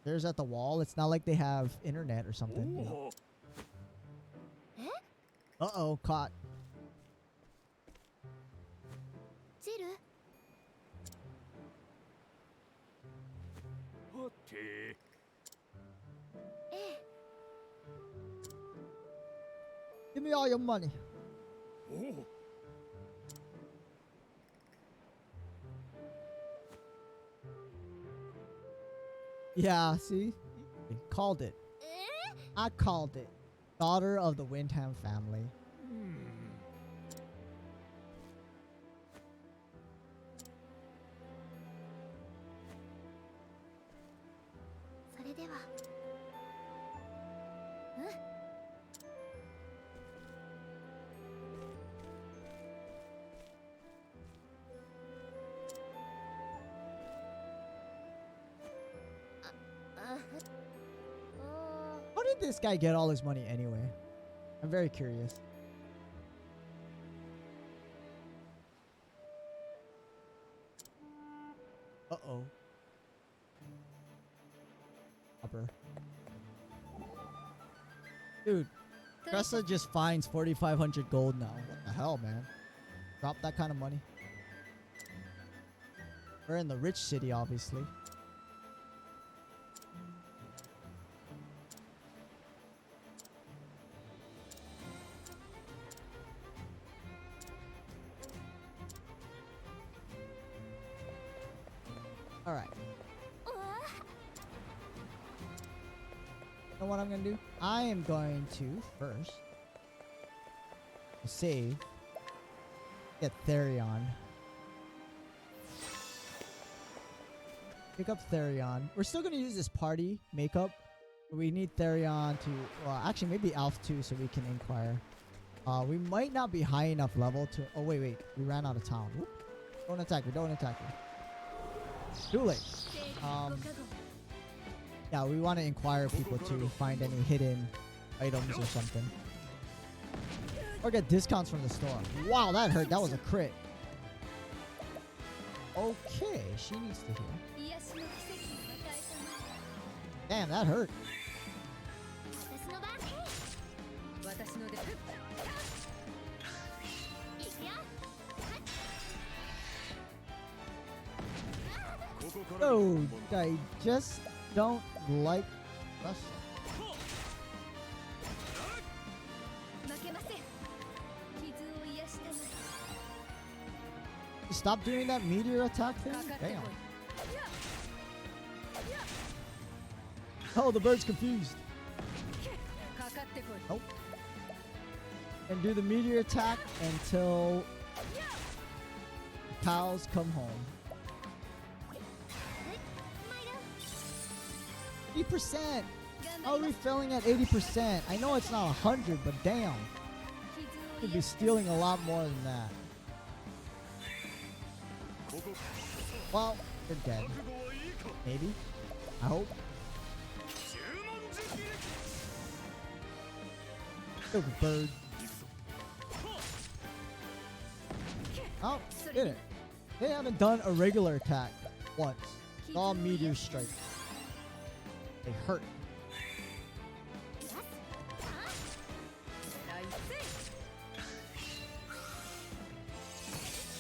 There's at the wall. It's not like they have internet or something. You know? Uh-oh, caught. Give me all your money. Yeah, see? Called it. I called it. Daughter of the Windham family. How did this guy get all his money anyway? I'm very curious. Uh-oh. Upper. Dude, Tressa just finds 4,500 gold now. What the hell, man? Drop that kind of money. We're in the rich city, obviously. Alright. You know what I'm gonna do? I am going to first save. Get Therion. Pick up Therion. We're still gonna use this party makeup. But we need Therion to, well, actually maybe Alph too, so we can inquire. We might not be high enough level to. Oh wait, we ran out of town. Whoop. Don't attack me. Don't attack me. Too late. Yeah, we want to inquire people to find any hidden items or something. Or get discounts from the store. Wow, that hurt. That was a crit. Okay, she needs to heal. Damn, that hurt. Oh, I just don't like wrestling. Stop doing that meteor attack thing? Damn. Oh, the bird's confused. Nope. And do the meteor attack until the cows come home. 80%. How are we filling at 80%? I know it's not 100, but damn. Could be stealing a lot more than that. Well, they're dead. Maybe. I hope. Stupid bird. Oh, did it. They haven't done a regular attack once. All meteor strike. They hurt.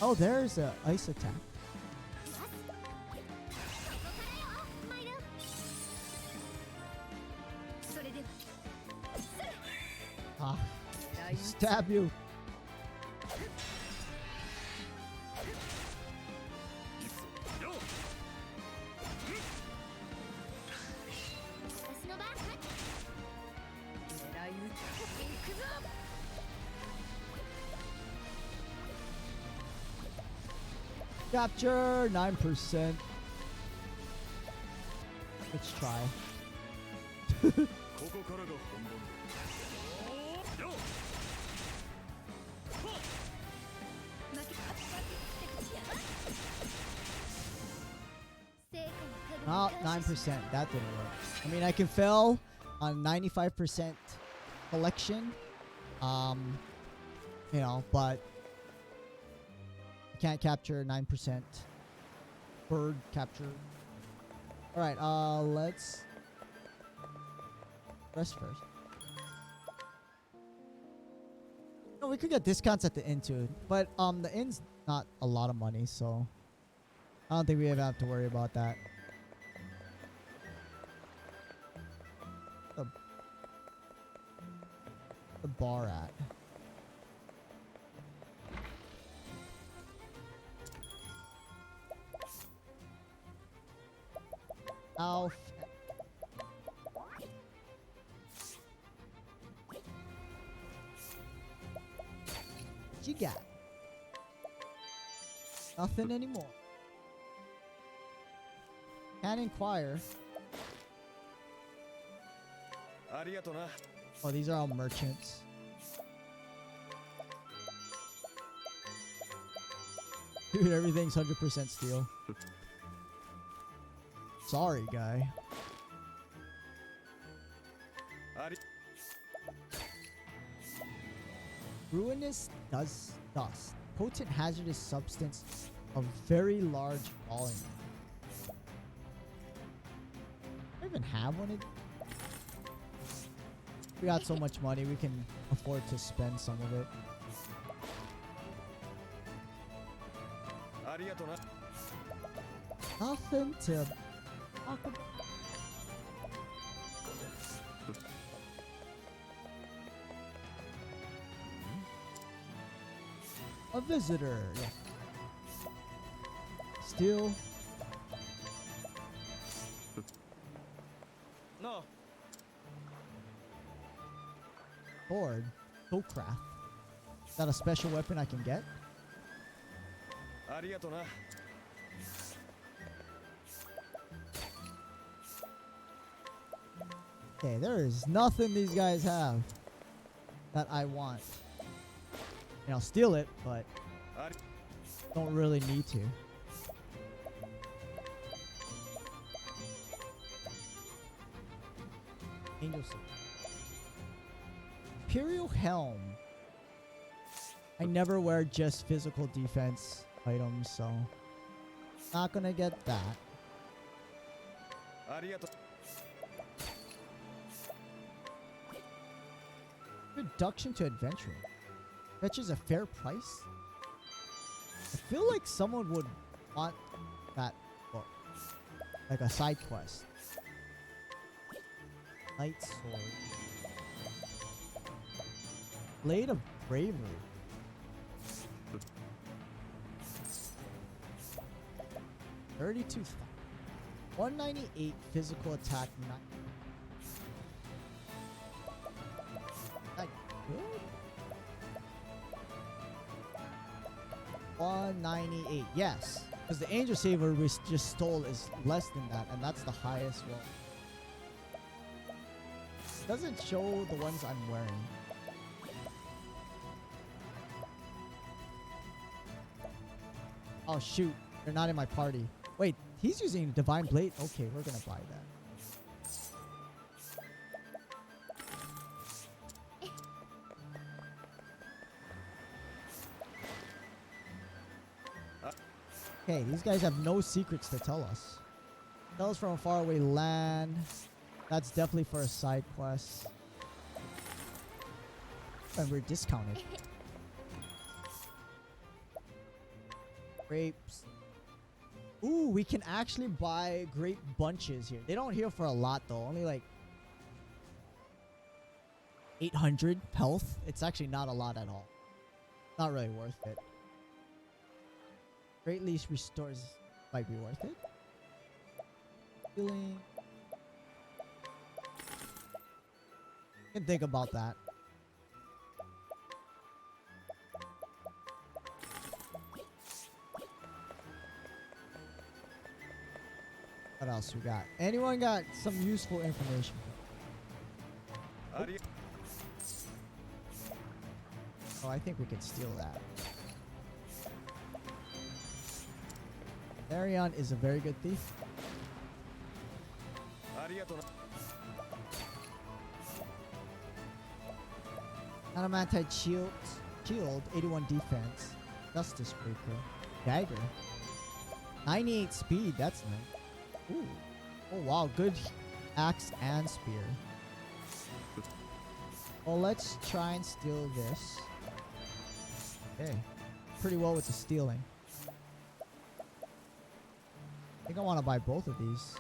Oh, there's a ice attack. Ah, stab you. Capture 9%. Let's try. Not 9%. That didn't work. I mean, I can fail on 95% collection. You know, but you can't capture 9% bird capture. All right, let's rest first. No, we could get discounts at the inn too, but the inn's not a lot of money, so I don't think we ever have to worry about that. The bar at. Ow. What you got? Nothing anymore. Can inquire. Oh, these are all merchants. Dude, everything's 100% steel. Sorry, guy. Ruinous dust. Potent hazardous substance of very large volume. I even have one of. We got so much money, we can afford to spend some of it. Nothing to talk about. A visitor. Yeah. Still. No. Sword. Octopath. Is that a special weapon I can get? Okay, there is nothing these guys have that I want. And I'll steal it, but don't really need to. Angel Sword. Imperial Helm. I never wear just physical defense items, so not gonna get that. Reduction to adventuring. Fetches a fair price. I feel like someone would want that book, like a side quest. Light sword. Blade of Bravery. $32,000. 198 physical attack. Not good. 198. Yes, because the Angel Saver we just stole is less than that, and that's the highest one. Doesn't show the ones I'm wearing. Oh shoot, they're not in my party. Wait, he's using Divine Blade? Okay, we're gonna buy that. Okay, these guys have no secrets to tell us. Tales from a faraway land. That's definitely for a side quest. And we're discounted. Grapes. Ooh, we can actually buy grape bunches here. They don't heal for a lot though. Only like 800 health. It's actually not a lot at all. Not really worth it. Great leash restores. Might be worth it. Healing. Can think about that. What else we got? Anyone got some useful information? Oh, I think we could steal that. Arion is a very good thief. Adamantite shield, 81 defense. Justice Breaker. Dagger. 98 speed, that's nice. Ooh. Oh wow, good axe and spear. Well, let's try and steal this. Okay. Pretty well with the stealing. I think I want to buy both of these.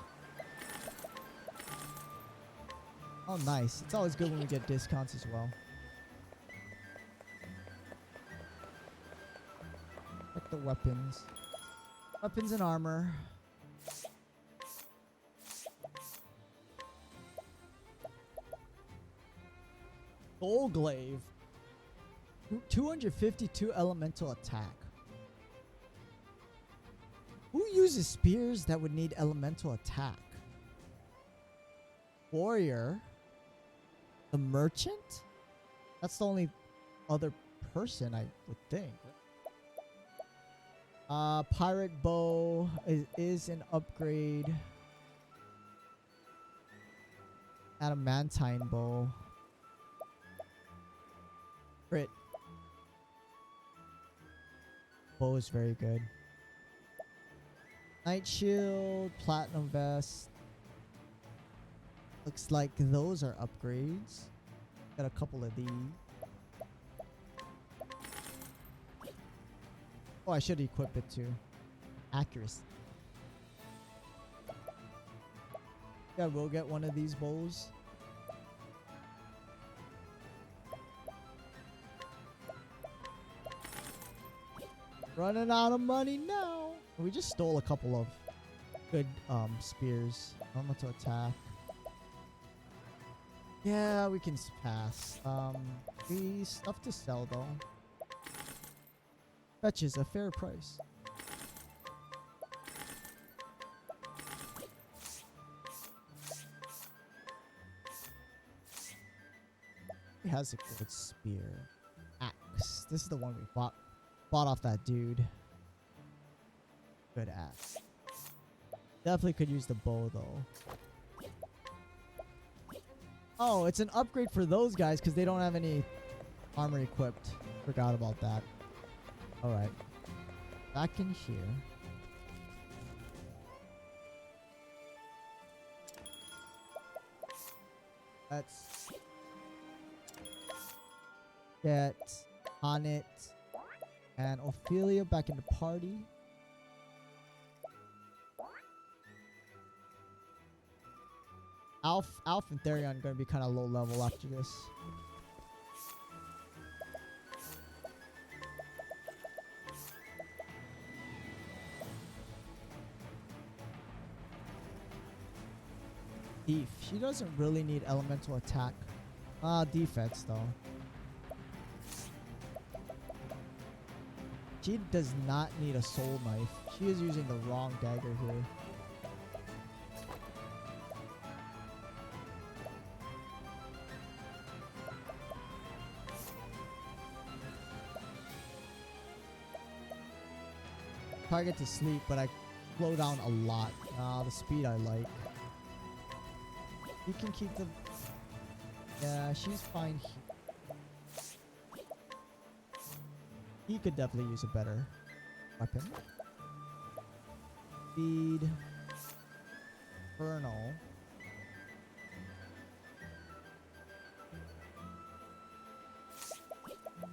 Oh, nice. It's always good when we get discounts as well. Check the weapons. Weapons and armor. Soul Glaive. 252 elemental attack. Who uses spears that would need elemental attack? Warrior. The merchant? That's the only other person I would think. Pirate bow is an upgrade. Adamantine bow. Crit. Bow is very good. Night shield, platinum vest. Looks like those are upgrades. Got a couple of these. Oh, I should equip it too. Accuracy. Yeah, we'll get one of these bows. Running out of money now. We just stole a couple of good spears. Elemental attack. Yeah, we can pass. The stuff to sell though. Fetches a fair price. He has a good spear. Axe. This is the one we bought off that dude. Good axe. Definitely could use the bow though. Oh, it's an upgrade for those guys because they don't have any armor equipped. Forgot about that. Alright. Back in here. Let's get on it. And Ophelia back in the party. Alf and Therion gonna be kind of low level after this. Thief. She doesn't really need elemental attack. Defense though. She does not need a soul knife. She is using the wrong dagger here. Target to sleep, but I slow down a lot. The speed I like. You can keep the... Yeah, she's fine here. He could definitely use a better weapon. Speed. Infernal.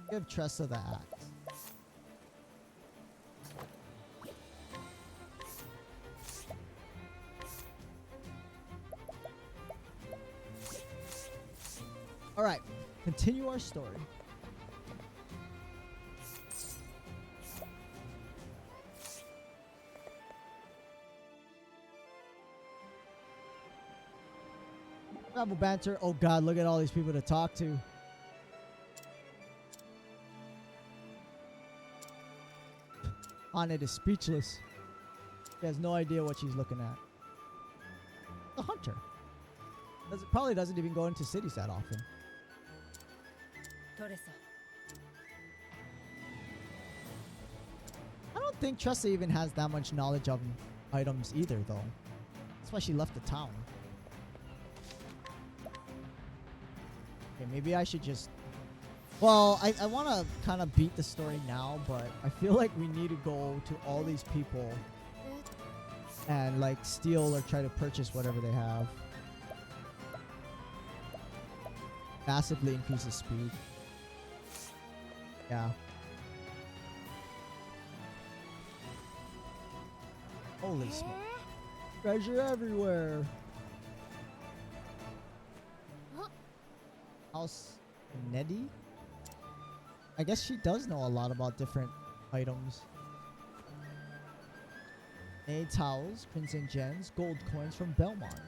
Give Tressa the axe. Alright, continue our story. Travel banter. Oh god, look at all these people to talk to. Annette is speechless. She has no idea what she's looking at. The hunter. Probably doesn't even go into cities that often. I don't think Tressa even has that much knowledge of items either, though. That's why she left the town. Okay, maybe I should just... Well, I want to kind of beat the story now, but I feel like we need to go to all these people and, like, steal or try to purchase whatever they have. Massively increases speed. Yeah. Holy smoke. Treasure everywhere. House Neddy? I guess she does know a lot about different items. Maid towels, crimson gems, gold coins from Belmont.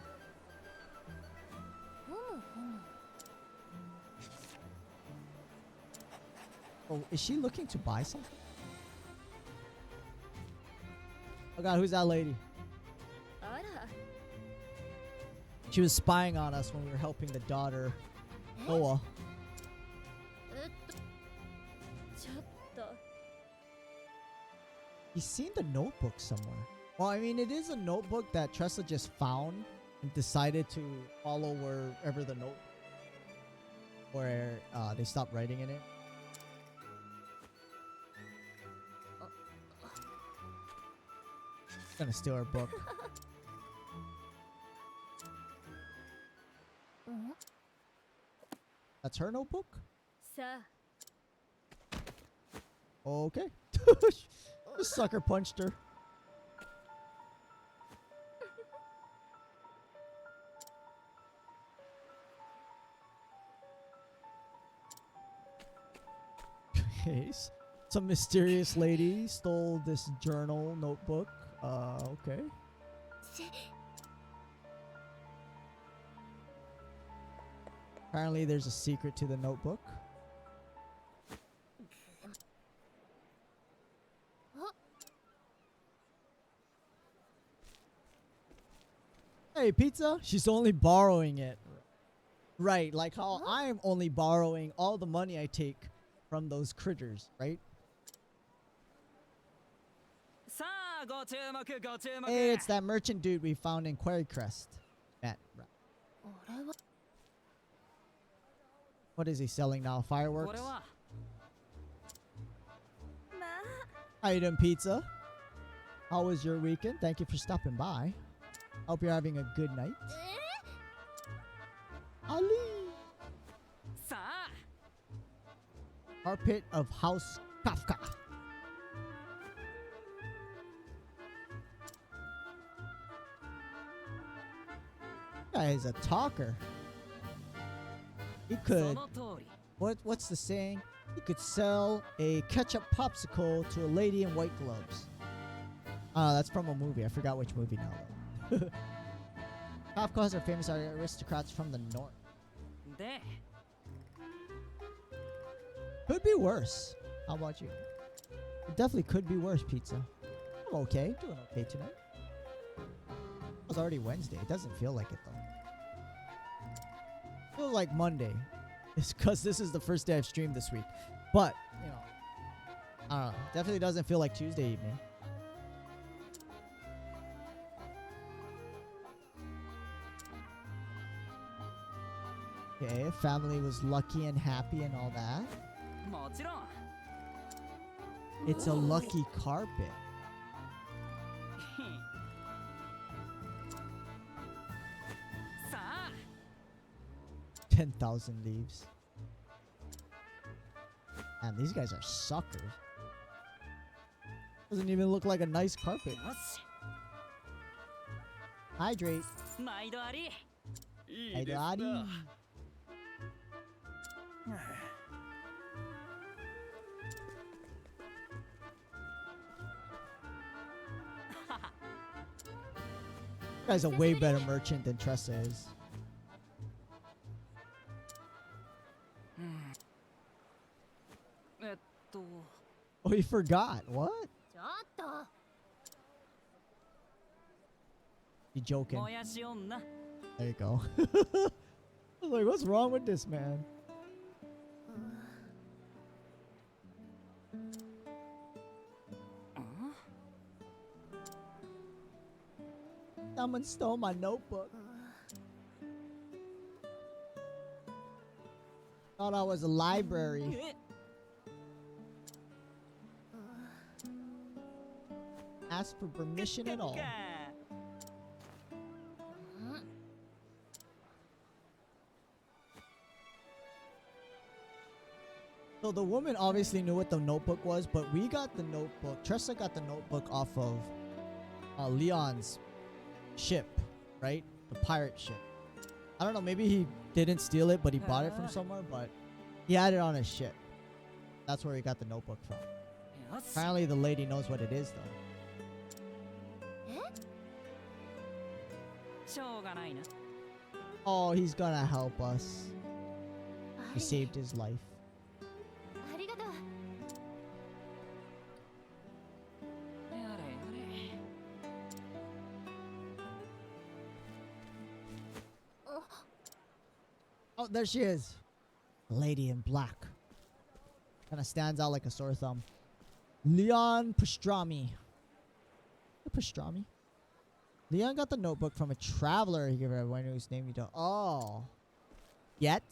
Oh, is she looking to buy something? Oh god, who's that lady? She was spying on us when we were helping the daughter, Noah. He's seen the notebook somewhere. Well, I mean, it is a notebook that Tressa just found and decided to follow wherever the note, where they stopped writing in it. Gonna steal her book. That's her notebook? Okay. Just sucker punched her. Okay. Some mysterious lady stole this journal notebook. Okay. Apparently there's a secret to the notebook. Hey, pizza? She's only borrowing it. Right, like how I'm only borrowing all the money I take from those critters, right? Hey, it's that merchant dude we found in Quarry Crest. Matt. What is he selling now? Fireworks? Item pizza. How was your weekend? Thank you for stopping by. Hope you're having a good night. Ali. Carpet of House Kafka. Guy is a talker. He could. What's the saying? He could sell a ketchup popsicle to a lady in white gloves. That's from a movie. I forgot which movie now. Kafkas are famous aristocrats from the north. Could be worse. How about you? It definitely could be worse, pizza. I'm okay. Doing okay tonight. It was already Wednesday. It doesn't feel like it though. It feels like Monday. It's because this is the first day I've streamed this week. But, you know, I don't know. Definitely doesn't feel like Tuesday evening. Okay, family was lucky and happy and all that. It's a lucky carpet. 10,000 leaves. Man, these guys are suckers. Doesn't even look like a nice carpet. Hydrate. Hydrate. Guy's a way better merchant than Tressa is. Oh, he forgot. What? You joking? There you go. I was like, what's wrong with this man? Someone stole my notebook. Thought I was a library. Ask for permission at all. So the woman obviously knew what the notebook was, but we got the notebook. Tressa got the notebook off of Leon's ship, right? The pirate ship. I don't know, maybe he didn't steal it, but he bought it from somewhere, but he had it on his ship. That's where he got the notebook from. Apparently the lady knows what it is, though. Oh, he's gonna help us. He saved his life. Oh, there she is. The lady in black. Kind of stands out like a sore thumb. Leon Pastrami. Pastrami? Leon got the notebook from a traveler he gave everyone whose name you don't. Oh. Yet?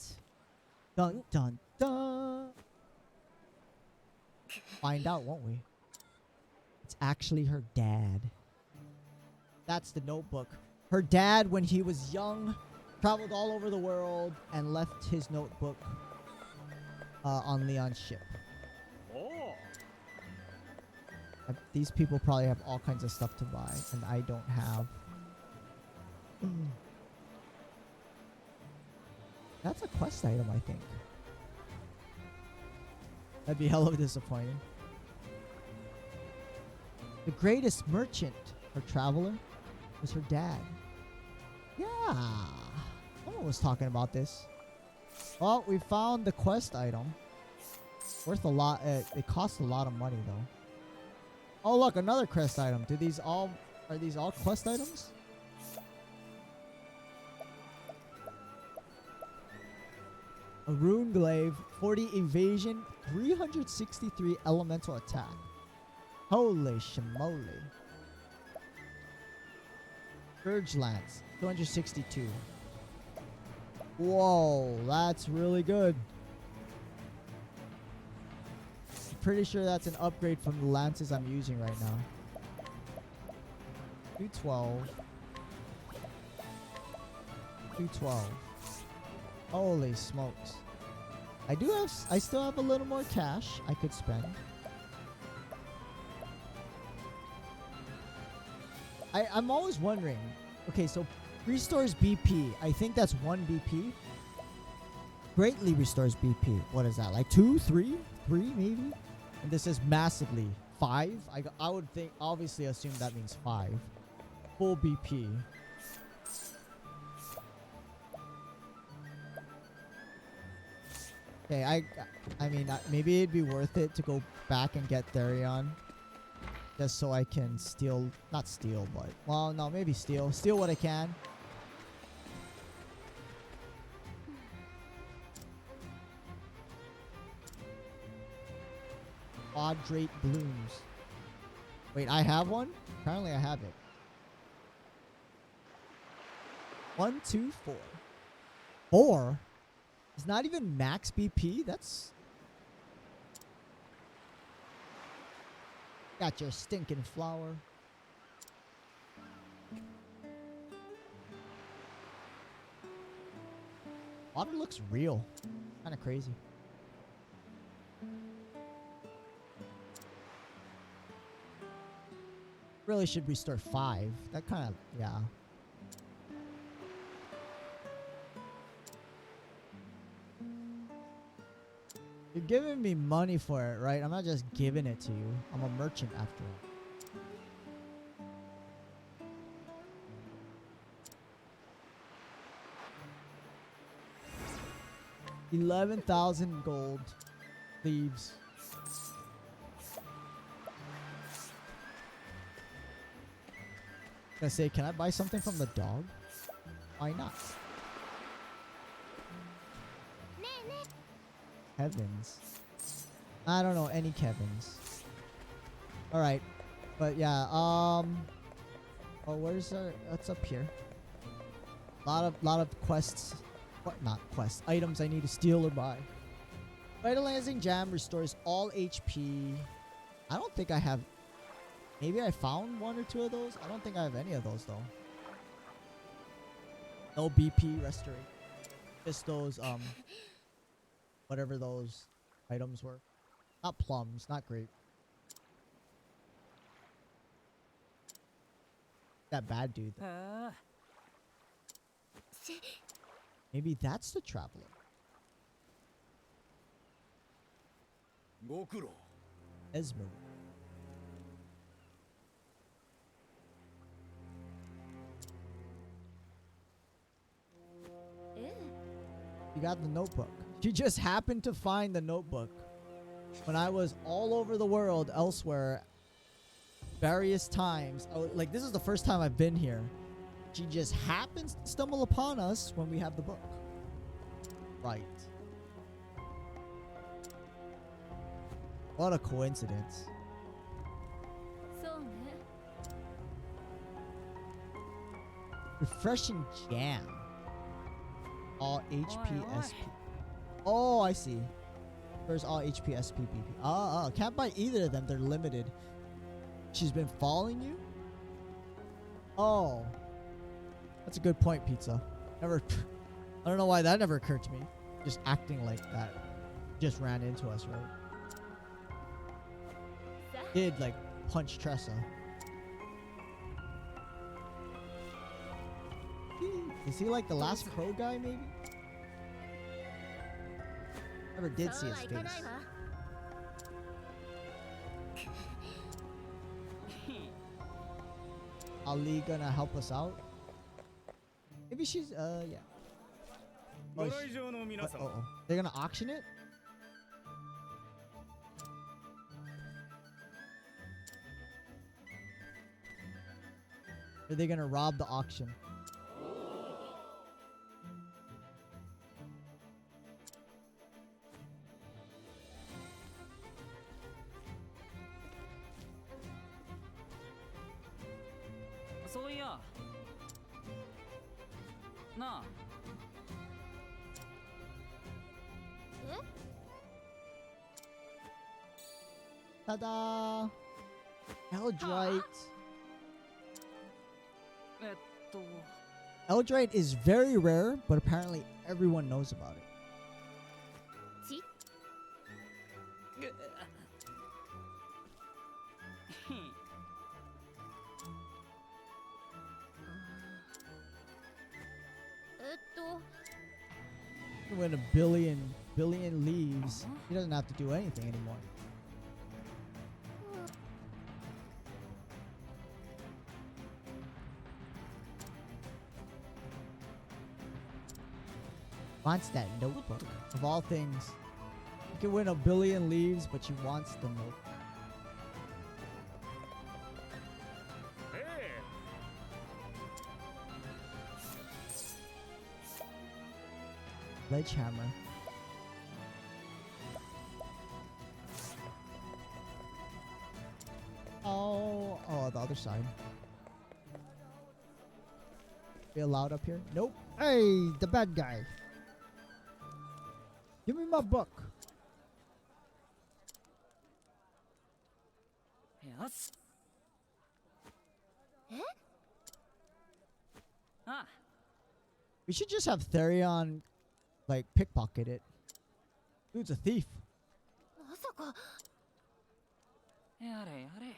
Dun dun dun. Find out, won't we? It's actually her dad. That's the notebook. Her dad, when he was young, traveled all over the world and left his notebook on Leon's ship. Oh. These people probably have all kinds of stuff to buy, and I don't have. That's a quest item, I think. That'd be hella disappointing. The greatest merchant or traveler was her dad. Yeah. Someone was talking about this. Well, we found the quest item. Worth a lot. It costs a lot of money, though. Oh, look, another quest item. Are these all quest items? A rune glaive, 40 evasion, 363 elemental attack. Holy shimoly. Urge lance, 262. Whoa, that's really good. I'm pretty sure that's an upgrade from the lances I'm using right now. 212. 212. Holy smokes. I still have a little more cash I could spend. I'm always wondering. Okay, so restores BP. I think that's 1 BP. Greatly restores BP. What is that? Like 2, 3? 3 maybe? And this is massively 5. I would think, obviously assume that means 5. Full BP. Okay, I mean, maybe it'd be worth it to go back and get Therion. Just so I can steal, not steal, but, well, no, maybe steal what I can. Quadrate blooms. Wait, I have one? Apparently I have it. 1, 2, 4. 4? It's not even max BP? That's... Got your stinking flower. Water looks real. Kind of crazy. Really should restore 5. That kind of, yeah. You're giving me money for it, right? I'm not just giving it to you. I'm a merchant after all. 11,000 gold leaves. Gonna say, can I buy something from the dog? Why not? Heavens. I don't know any Kevins. Alright. But yeah, oh, where's our, what's up here? Lot of quests. What? Not quests. Items I need to steal or buy. Vitalizing Jam restores all HP. I don't think I have. Maybe I found 1 or 2 of those. I don't think I have any of those though. No BP restoration. Just those whatever those items were. Not plums, not grape. That bad dude. Maybe that's the traveler. Esmer. You got the notebook. You just happened to find the notebook when I was all over the world elsewhere various times. Oh, like this is the first time I've been here. She just happens to stumble upon us when we have the book. Right. What a coincidence. Refreshing jam. All HP SP. Oh, I see. There's all HP SP BP. Can't buy either of them. They're limited. She's been following you? Oh. That's a good point, Pizza. Never. I don't know why that never occurred to me. Just acting like that. Just ran into us, right? Did like punch Tressa. Is he like the last crow guy, maybe? Never did see his face. Ali gonna help us out? Maybe she's, yeah. Oh, they're gonna auction it? Or are they gonna rob the auction? Ta-da! Eldrite. Eldrite is very rare, but apparently everyone knows about it. When a billion leaves, he doesn't have to do anything anymore. Wants that notebook of all things. You can win a billion leaves, but she wants the notebook. Sledgehammer. Oh, the other side. Be allowed up here? Nope. Hey, the bad guy. Give me my book. Yes. We should just have Therion like pickpocket it. Dude's a thief. まさかやれやれ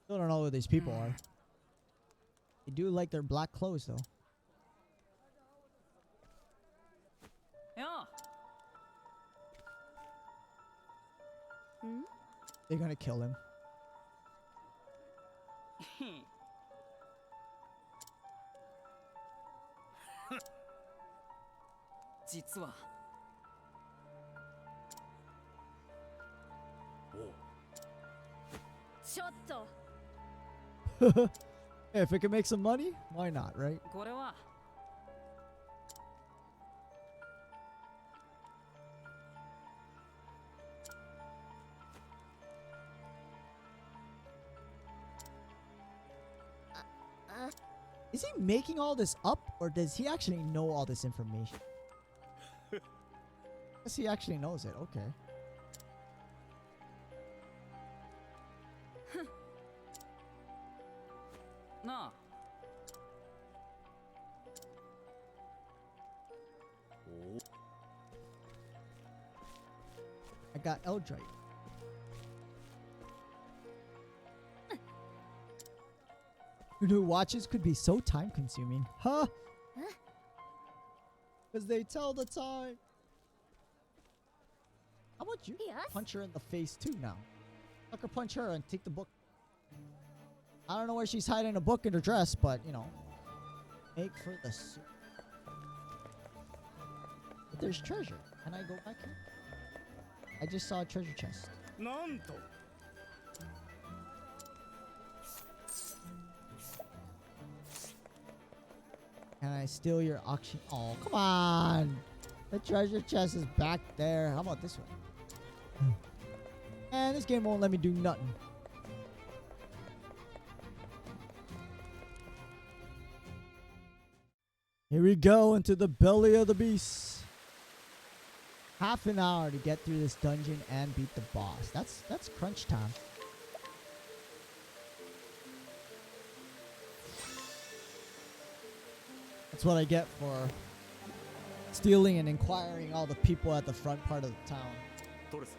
Still don't know who these people are. They do like their black clothes though. よ They're gonna kill him. 実は ちょっと Hey, if it can make some money, why not, right? これは Is he making all this up, or does he actually know all this information? Guess he actually knows it. Okay. なあ I got Eldrite. New watches could be so time consuming. Huh? Because they tell the time. How about you Yes? punch her in the face too now? Sucker punch her and take the book. I don't know where she's hiding a book in her dress, but you know. Make for the suit. But there's treasure. Can I go back here? I just saw a treasure chest. なんと Can I steal your auction? Oh, come on. The treasure chest is back there. How about this one? And this game won't let me do nothing. Here we go into the belly of the beast. Half an hour to get through this dungeon and beat the boss. That's crunch time. That's what I get for stealing and inquiring all the people at the front part of the town. トレス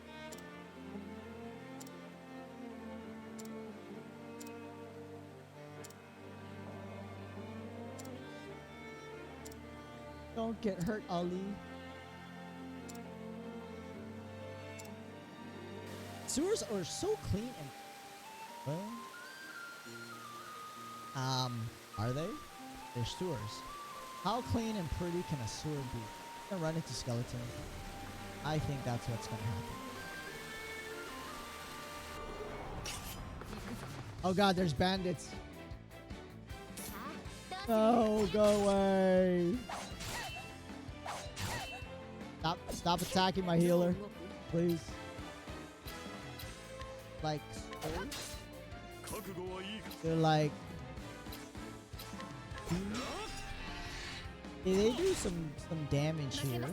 Don't get hurt, Ali. Sewers are so clean and well, are they? They're sewers. How clean and pretty can a sewer be? Gonna run into skeletons. I think that's what's gonna happen. Oh god, there's bandits. No, go away. Stop attacking my healer, please. Like, swords? 覚悟はいいか They're like, yeah, they do some damage here.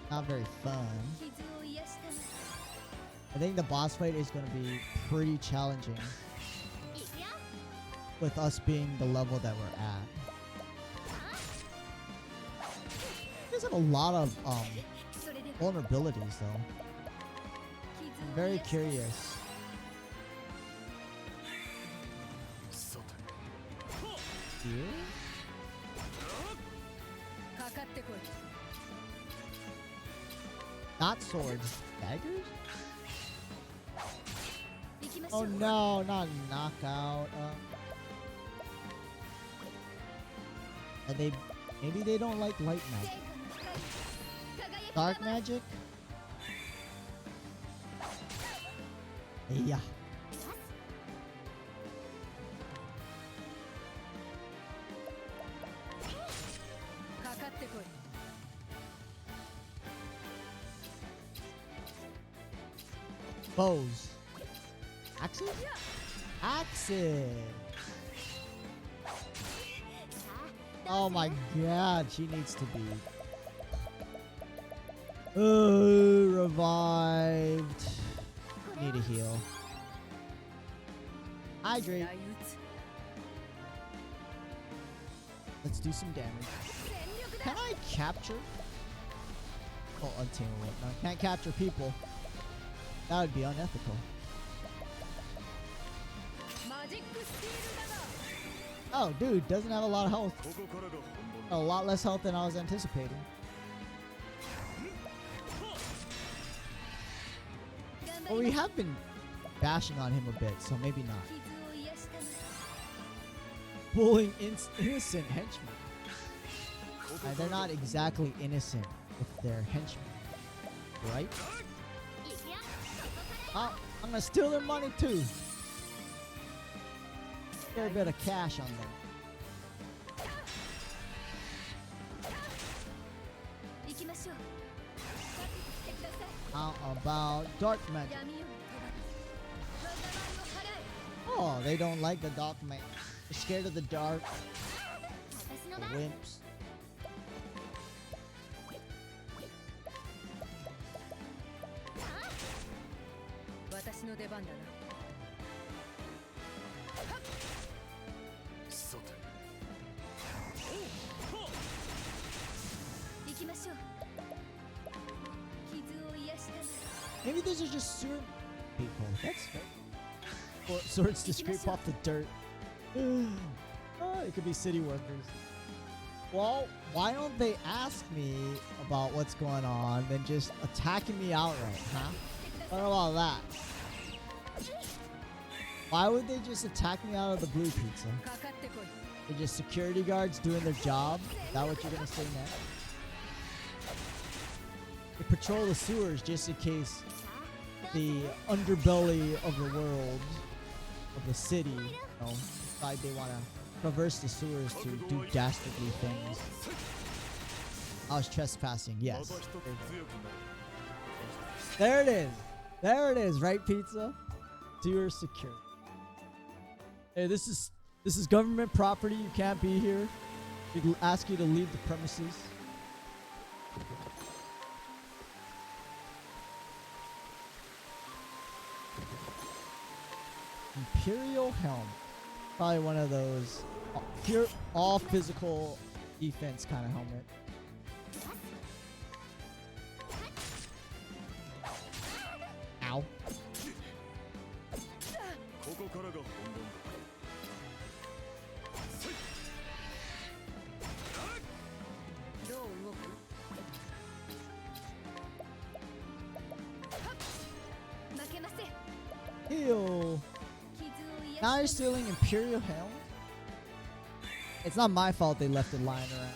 Not very fun. 傷を癒したの I think the boss fight is gonna be pretty challenging いくよ with us being the level that we're at. You guys have a lot of それで vulnerabilities though. 傷 I'm を very 癒した curious. さて Here? かかってこい Not swords, daggers? 行きましょ Oh う no, not knockout. Are they? Maybe they don't like light 成 magic. 果の光輝き Dark magic? Yeah. かかってこい Bows. Axes? Axes! Oh my god, she needs to be revived. Need a heal. Hydrate. 狙い撃つ Let's do some damage. 全力だ Can I capture? Oh, untamable. No, I can't capture people. That would be unethical. マジックスティールだが Oh, dude, doesn't have a lot of health. ここからが本 A 番 lot less health than I was anticipating. 頑張 Well, り we ます have been bashing on him a bit, so maybe not. 傷を癒したま Bullying innocent henchmen. They're not exactly innocent if they're henchmen, right? いくよ Oh, I'm gonna steal their money too. Get a bit of cash on them. 行きましょうしてください How about dark magic? 闇を飛ばす災いを払 Oh, え they don't like the dark magic. They're scared of the dark. 私の The 番 wimps. 私の出番だなさて行きましょう傷を癒したま Maybe these are just sewer people. That's fair. Or swords to scrape off the dirt. Oh, it could be city workers. Well, why don't they ask me about what's going on than just attacking me outright, huh? What about that? Why would they just attack me out of the blue pizza? かかってこい They're just security guards doing their job? Is that what you're gonna say next? They patrol the sewers just in case the underbelly of the world, of the city, decide they want to traverse the sewers to do dastardly things. I was trespassing, また yes. 一つ強くなる There it is. There it is, right, pizza? Sewer secure. Hey, this is government property. You can't be here. We'd ask you to leave the premises. Imperial helm. Probably one of those pure all physical defense kind of helmet. Ow. ここからが本番だ どう動く負けません Ew. 傷を癒 Now you're した stealing Imperial helm? It's not my fault they left it lying around.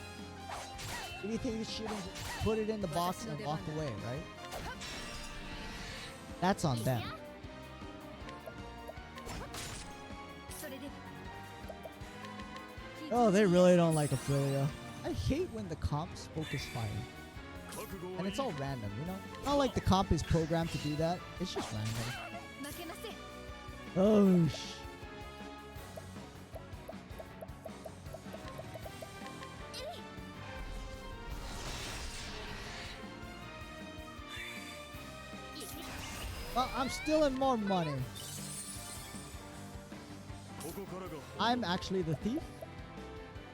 What do you think you should have put it in the box and walked away, right? That's on them. それで Oh, they really don't like Ophelia. I hate when the comps focus fire. 覚悟 And はいい it's all random, you know? Not like the comp is programmed to do that. It's just random. 負けません Oh, sh. Well, I'm stealing more money. ここからが本 I'm actually the thief.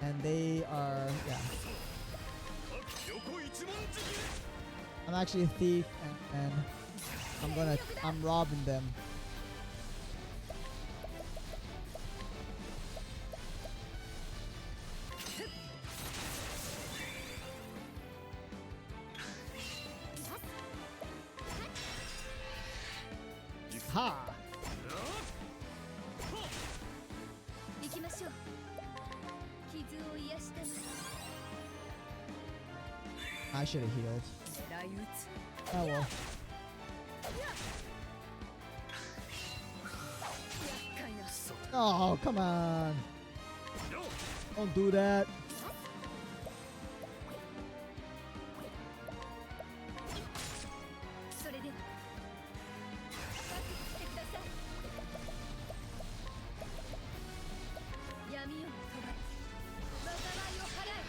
And they are, yeah. 横一文字 I'm actually a thief and I'm robbing them. Ha! 行きましょう傷を癒したま I should have healed. 狙い撃つ Oh well. 厄介な Oh, come on. Don't do that. それではしてください闇を飛ばす災いを払え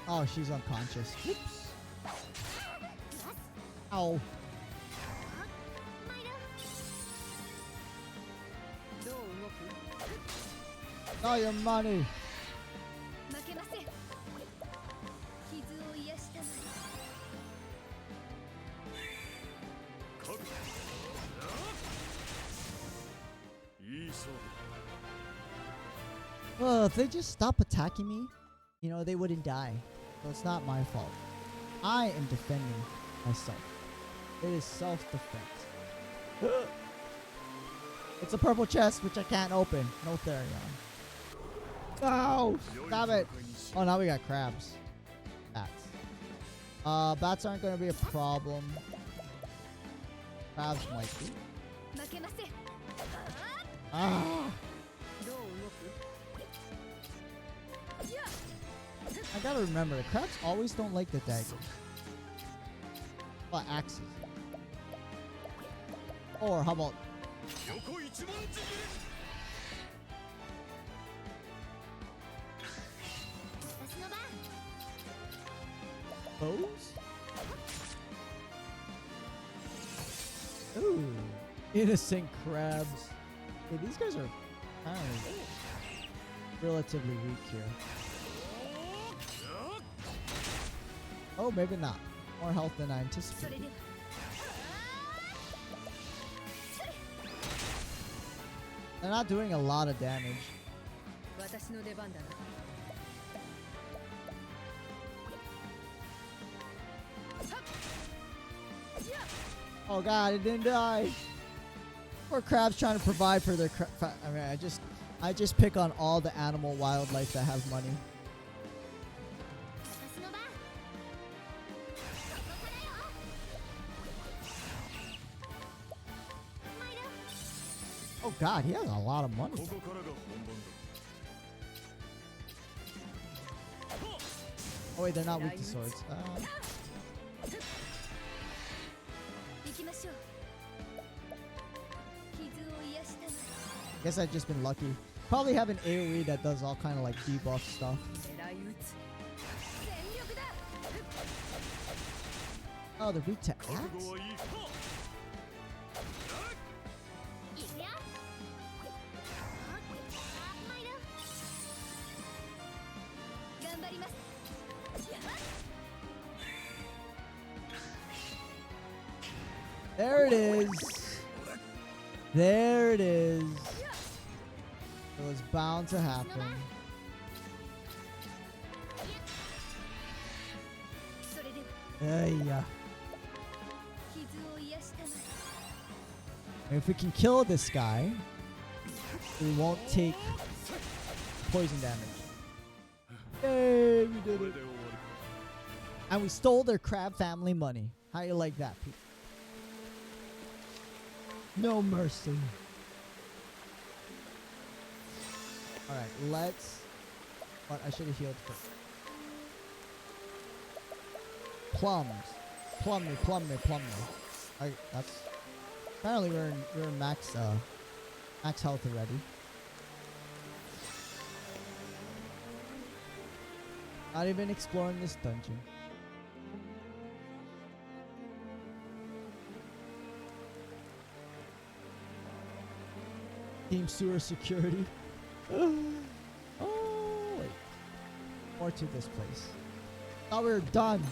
Oh, she's unconscious. Whoops. Ow. All your money. 負けません。傷を癒したま覚悟いい勝負 Well, if they just stop attacking me, you know, they wouldn't die. So it's not my fault. I am defending myself. It is self-defense. It's a purple chest, which I can't open. No Therion. No! Stop it! Oh, now we got crabs. Bats. Bats aren't gonna be a problem. Crabs might be. 負けません。 Ah! どう動く？ I gotta remember, the crabs always don't like the daggers. Well, axes. Or how about 横一文字切り 私の番。 bows? Ooh, innocent crabs. Hey, these guys are apparently relatively weak here. Oh, maybe not. More health than I それ anticipated. では。 They're not doing a lot of damage. 私の出番だな。 Oh god, it didn't die. Poor crabs trying to provide for their I mean, I just pick on all the animal wildlife that have money. 私の番。ここからよ。参る。 Oh god, he has a lot of money. ここからが本番だ Oh wait, they're not weak to swords. 行きましょう。傷を癒したま Guess I've just been lucky. Probably have an AoE that does all kind of like debuff stuff. 狙い撃つ。全力だ。 Oh, they're weak to 覚 axe? 悟はいいか 行くよ。参る。頑張ります。やばっ。 There it is. There it is. It was bound to happen. それでは Yeah. 傷を癒したま If we can kill this guy, we won't take poison damage. Yay, we こ did れ it. で終わりか And we stole their crab family money. How you like that, people? No mercy. Alright, let's... But I should have healed first. Plums. Plum me, plum me, plum me. Alright, that's... Apparently we're in max health already. Not even exploring this dungeon. Team sewer security. Oh wait. More to this place. Thought we were done.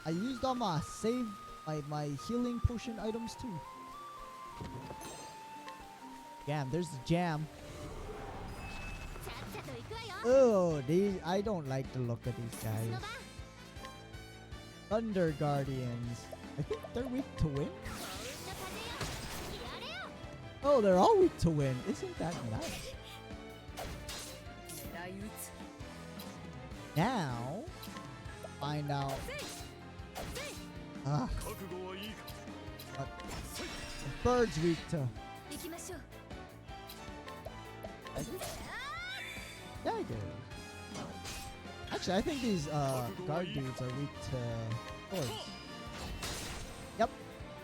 I used all my save my healing potion items too. Damn, there's the jam. さっさと行くわよ。 Oh, these I don't like the look of these 私の guys. 番。 Thunder Guardians. I think they're weak to wind. 幸運の風よ。やれよ。 Oh, they're all weak to wind. Isn't that nice? 狙い撃つ。 Now, find out. 覚悟はいいか The bird's weak to 行きましょう。 daggers. Actually, I think these guard dudes are weak to swords. Yep,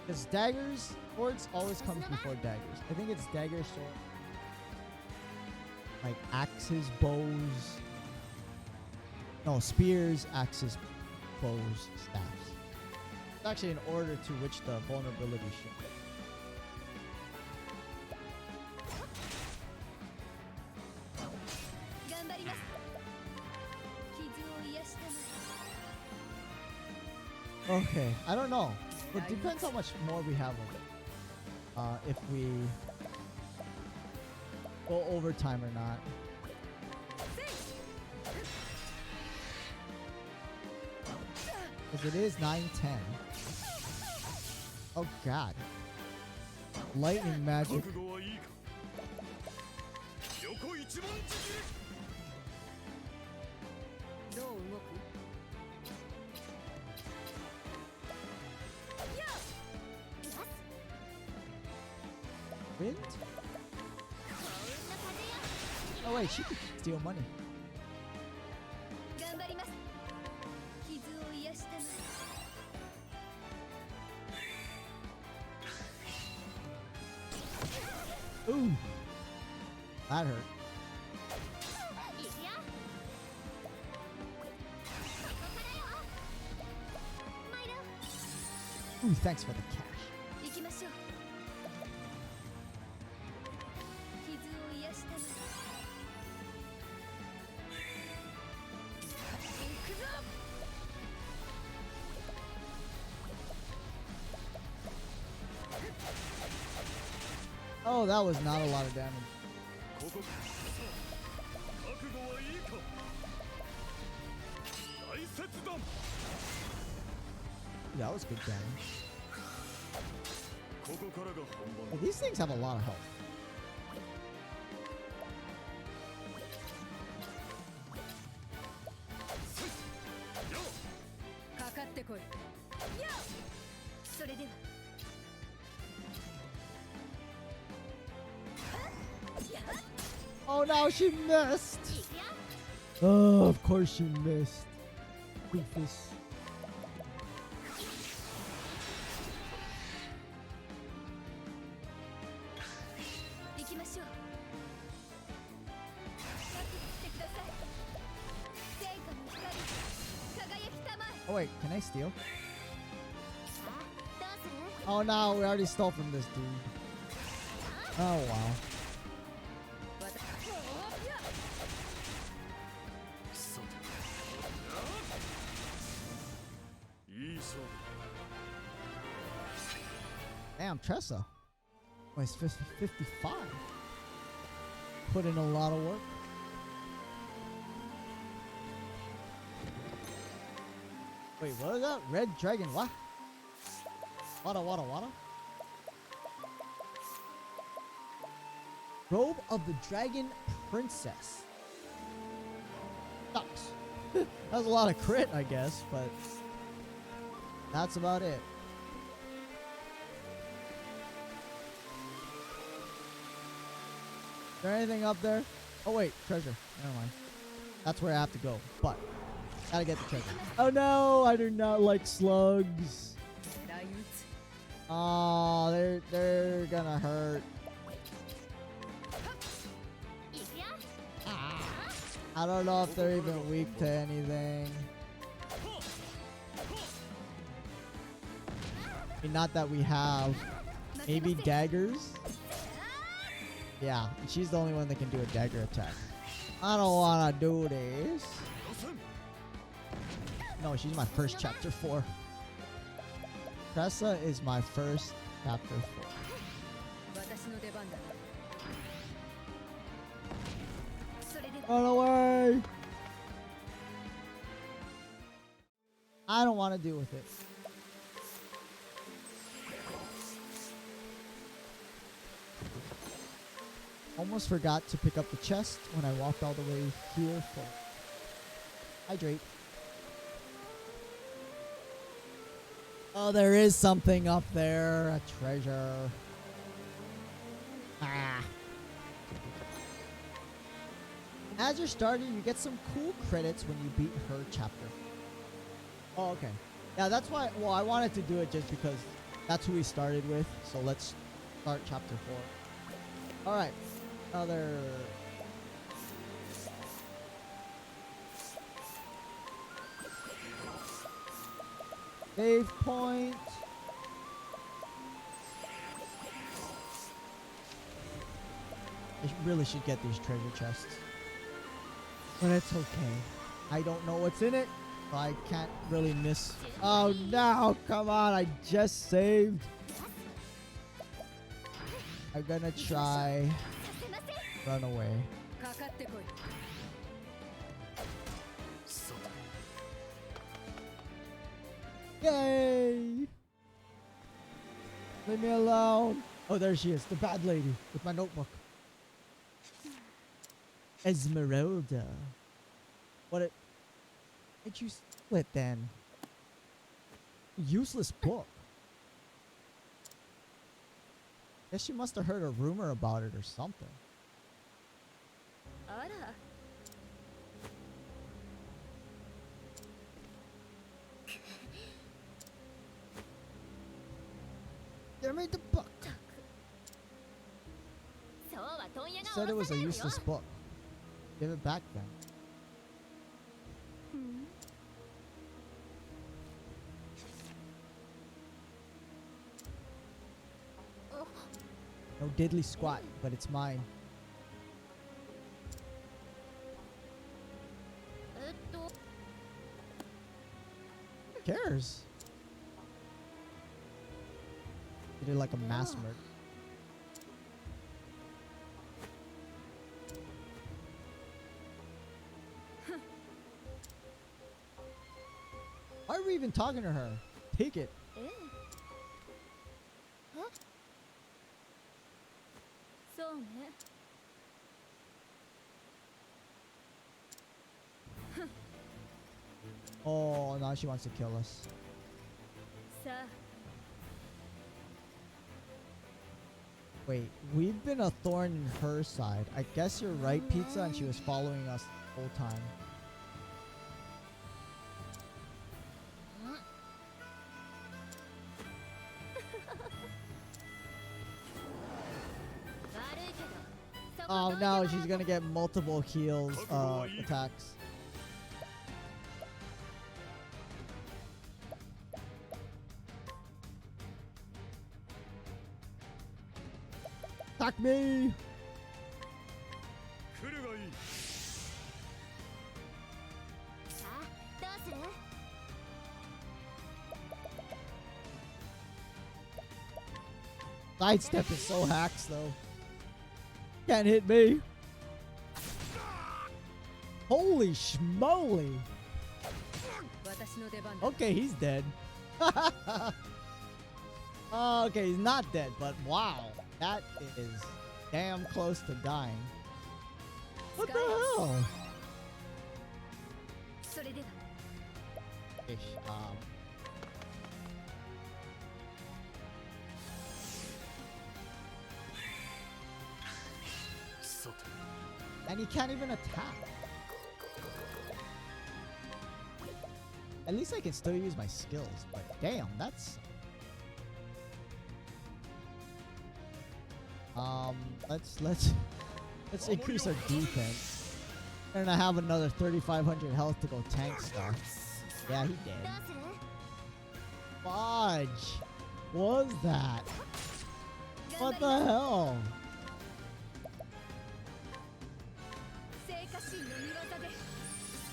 because daggers, swords always comes before daggers. I think it's dagger, sword, like axes, bows. No, spears, axes, bows, staffs. It's actually in order to which the vulnerability should. Okay, I don't know. It depends how much more we have of it. If we go overtime or not. Because it is 9:10. Oh god. Lightning magic. 覚悟はいいか横一文字切どう動く？ Wind? Oh wait, she could steal money. 頑張ります。傷を癒したまえ。 Ooh. That hurt. いくよ。ここからよ。参ろう。 Ooh, thanks for the cash. 行きましょう。傷を癒したまえ。行くぞ。 Oh, that was not a lot of damage. ここ覚悟はいいか大切断 That was good damage. ここからが本 Hey, 番 these things have a lot of health. かかってこい。よっ。それでは。 Oh no, she missed. いくよ。 Oh, of course she missed. Goofus. 行きましょう。覚悟してください。聖火の光、輝きたまえ。 Oh wait, can I steal? さあ、どうする？ Oh no, we already stole from this dude. Oh wow. さていい勝負 Damn, Tressa. Oh, it's 55. Put in a lot of work. Wait, what is that? Red dragon, what? Wada. Robe of the Dragon Princess. Sucks. That was a lot of crit, I guess, but that's about it. Is there anything up there? Oh wait, treasure. Never mind. That's where I have to go, but gotta get the treasure. Oh no, I do not like slugs. Oh, they're gonna hurt. いくよ。 I don't know if they're even weak to anything. I mean, not that we have. Maybe daggers? Yeah, she's the only one that can do a dagger attack. I don't wanna do this. No, she's my first chapter 4. Tressa is my first chapter 4. 私の出番だ。それでは。 Run away! I don't want to deal with it. Almost forgot to pick up the chest when I walked all the way here for hydrate. Oh, there is something up there. A treasure. Ah. As you're starting, you get some cool credits when you beat her chapter. Oh, okay. Yeah, that's why. Well, I wanted to do it just because that's who we started with. So let's start chapter 4. All right. Another. Save point. I really should get these treasure chests. But it's okay. I don't know what's in it. I can't really miss. Oh no, come on, I just saved. I'm gonna try させません run away. かかってこいそう Yay! Leave me alone. Oh, there she is, the bad lady with my notebook. Esmeralda. What it? Why'd you steal it then? Useless book. Guess she must have heard a rumor about it or something. あら Give me the book. そうは問屋が Said it 下ろ was さ a ないのよ useless book. Give it back then. うん No diddly squat, but it's mine. と Who cares? Did it like a mass murder. Why are we even talking to her? Take it. ええそうね Oh, now she wants to kill us. さあ Wait, we've been a thorn in her side. I guess you're right, Pizza, and she was following us the whole time. 悪いけどそこ Oh どいて no, もら she's う gonna get multiple heals, attacks. Attack me! 来るがいい さあどうする Sidestep is so hacks though. Can't hit me. Holy schmoly! 私の出番だ Okay, he's dead. Okay, he's not dead, but wow. That is damn close to dying. What the hell? それでは Ish, and he can't even attack. At least I can still use my skills, but damn, that's... let's increase our defense. And I have another 3,500 health to go tank stuff. Yeah, he ど did. うする Fudge! What was that? 頑 What 張り the hell? 聖火神の御業で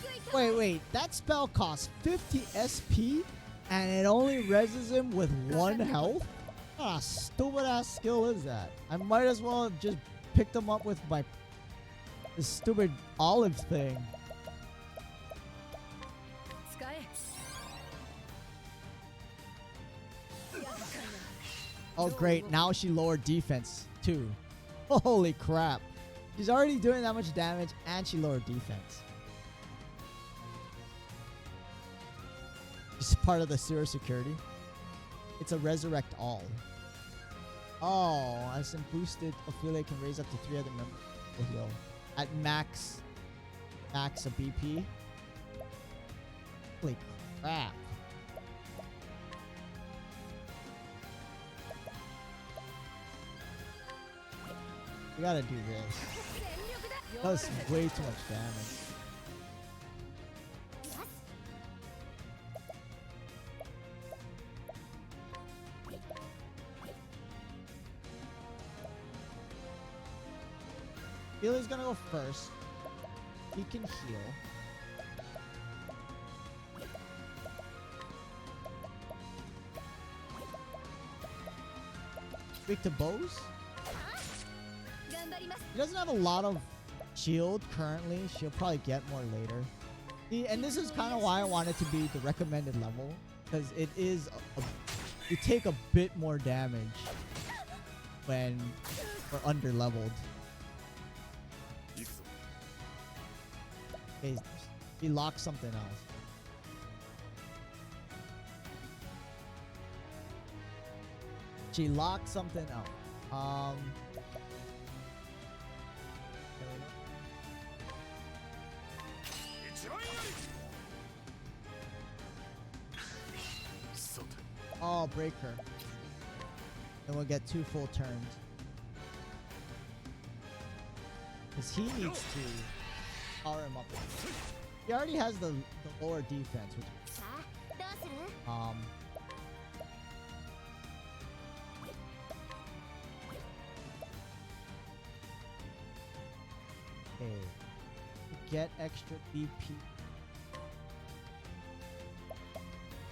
救いた Wait, that spell costs 50 SP and it only reses him with 1 health? Ah, stupid ass skill is that? I might as well have just picked him up with my this stupid olive thing. 使え Oh great, now she lowered defense too. Holy crap. She's already doing that much damage and she lowered defense. She's part of the sewer security. It's a resurrect all. Oh, as some boosted, Ophelia can raise up to 3 other members to heal. At max a BP. Holy crap. We gotta do this. 全力だ That's way too much damage. Opphelia's gonna go first. He can heal. weak to bows. 頑張ります He doesn't have a lot of shield currently. She'll probably get more later. See, and this is kind of why I want it to be the recommended level, because it is you take a bit more damage when we're under leveled. 行くぞ Okay, he locks something else. She locked something else. There we go. 一番やりさて Oh, break her. Then we'll get 2 full turns. Because he needs to power him up. He already has the lower defense, which さあどうする okay. Get extra BP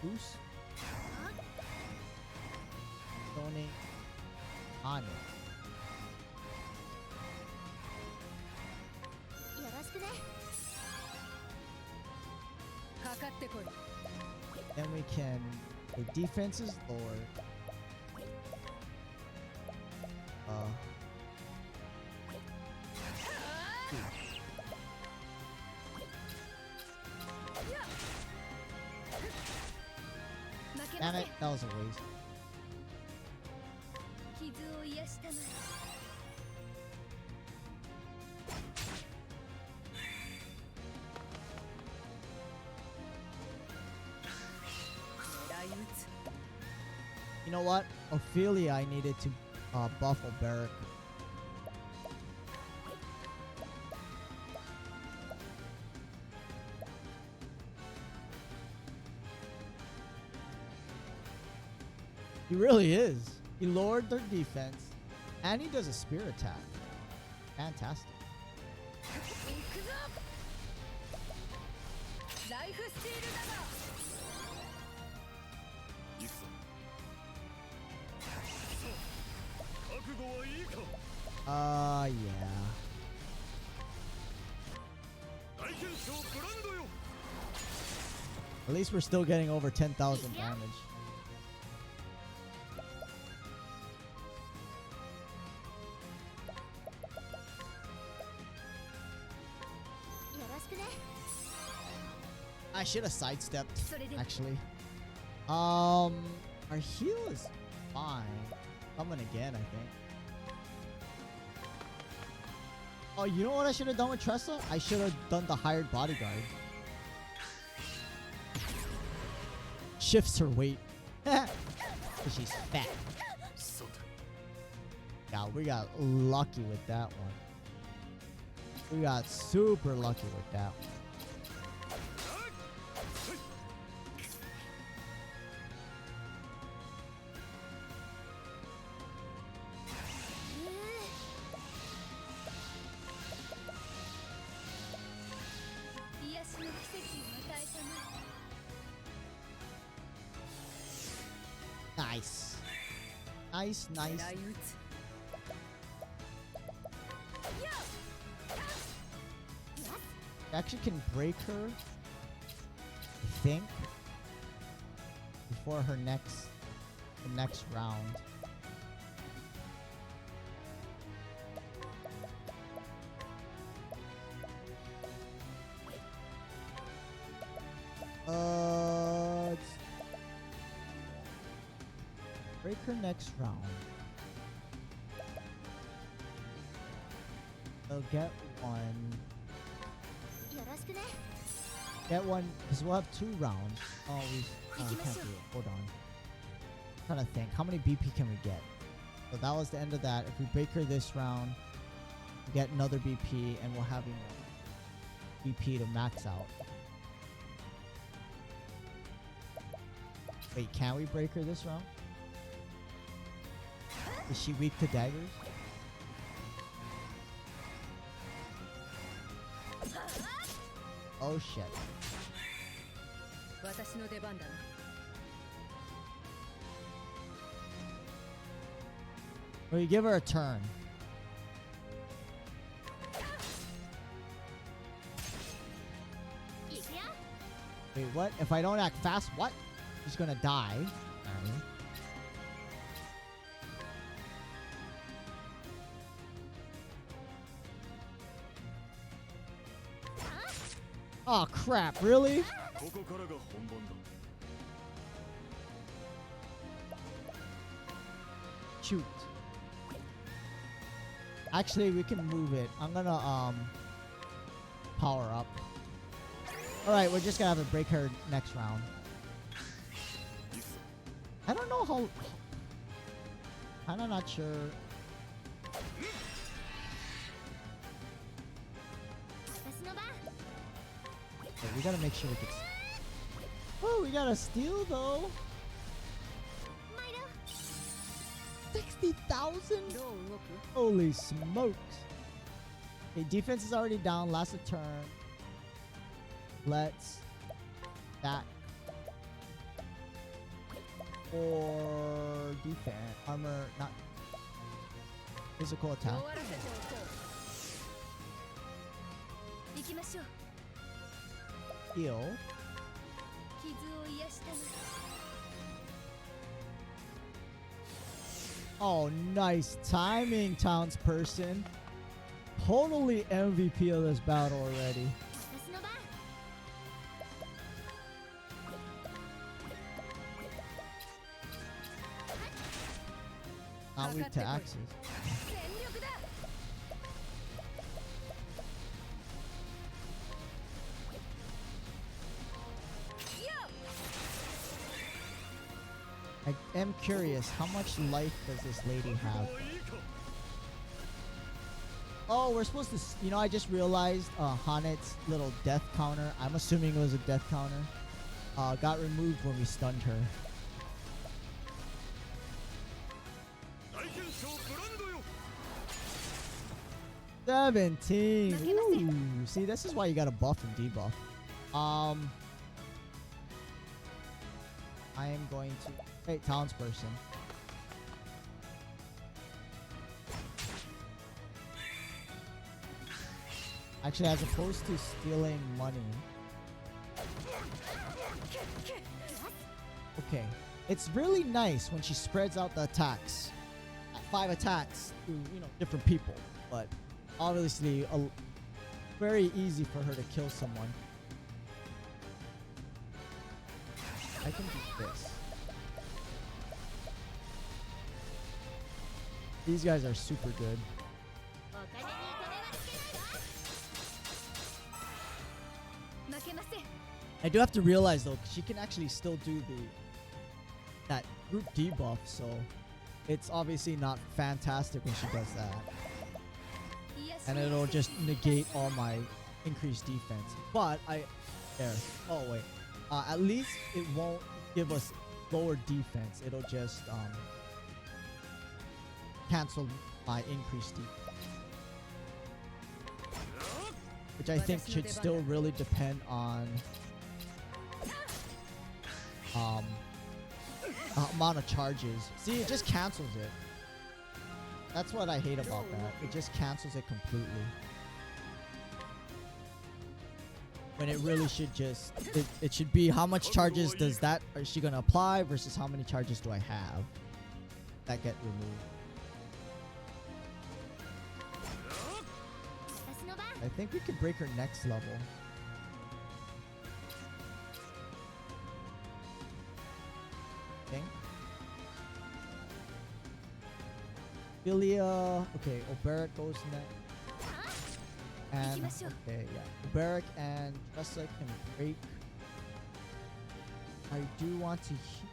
boost. Donate on it. よろしくねかかってこい Then we can. The defense is lower. Uh. 負け Damn ません it, that was a waste. 傷を癒したまえ You know what? Ophelia, I needed to buff Oberic. He really is. He lowered their defense, and he does a spear attack. Fantastic. 行くぞライフスチールだぞ行くぞさあ覚悟はいいか Yeah. 大検証ブランドよ At least we're still getting over 10,000 damage. よろしくね I should have sidestepped, それで actually. Our heal is fine. Coming again, I think. Oh, you know what I should have done with Tressa? I should have done the hired bodyguard. Shifts her weight. Because she's fat. さて Yeah, we got lucky with that one. We got super lucky with that one. Nice. Nice, nice. 狙い撃つ Actually can break her, I think, before her the next round. Let's break her next round. They'll get one. よろしくね Get one, because we'll have 2 rounds. Oh, we can't do it. Hold on. Trying to think. How many BP can we get? So that was the end of that. If we break her this round, we get another BP, and we'll have enough BP to max out. Wait, can we break her this round? Is she weak to daggers? Oh shit. 私の出番だな We give her a turn. Wait, what? If I don't act fast, what? She's gonna die. Alright. Oh crap, really? ここからが本番だ。 Shoot. Actually, we can move it. I'm gonna power up. Alright, we're just gonna have to break her next round. I don't know how... Kinda not sure. Okay, we gotta make sure we get... Oh, we got a steal though! 60,000? Holy smokes! Okay, defense is already down. Last turn. Let's back or defense, armor, not physical attack. Heal. Oh, nice timing, townsperson. Totally MVP of this battle already. Not weak to axes. I am curious, how much life does this lady have? Oh, we're supposed to... You know, I just realized Hanet's little death counter, I'm assuming it was a death counter, got removed when we stunned her. 17. Ooh. See, this is why you gotta buff and debuff. I am going to... Hey, townsperson. Actually, as opposed to stealing money... Okay. It's really nice when she spreads out the attacks. 5 attacks to, you know, different people. But obviously, very easy for her to kill someone. I can do this. These guys are super good. I do have to realize though, she can actually still do that group debuff, so it's obviously not fantastic when she does that. And it'll just negate all my increased defense. But there. Oh wait. At least it won't give us lower defense. It'll just cancel my increased defense. Which I think should still really depend on amount of charges. See, it just cancels it. That's what I hate about that. It just cancels it completely. When it really should just... It should be how much charges is she gonna apply versus how many charges do I have that get removed. I think we could break her next level. Okay. Philia. Okay, Oberic goes next. And okay, yeah. Oberic and Tressa can break. I do want to heal,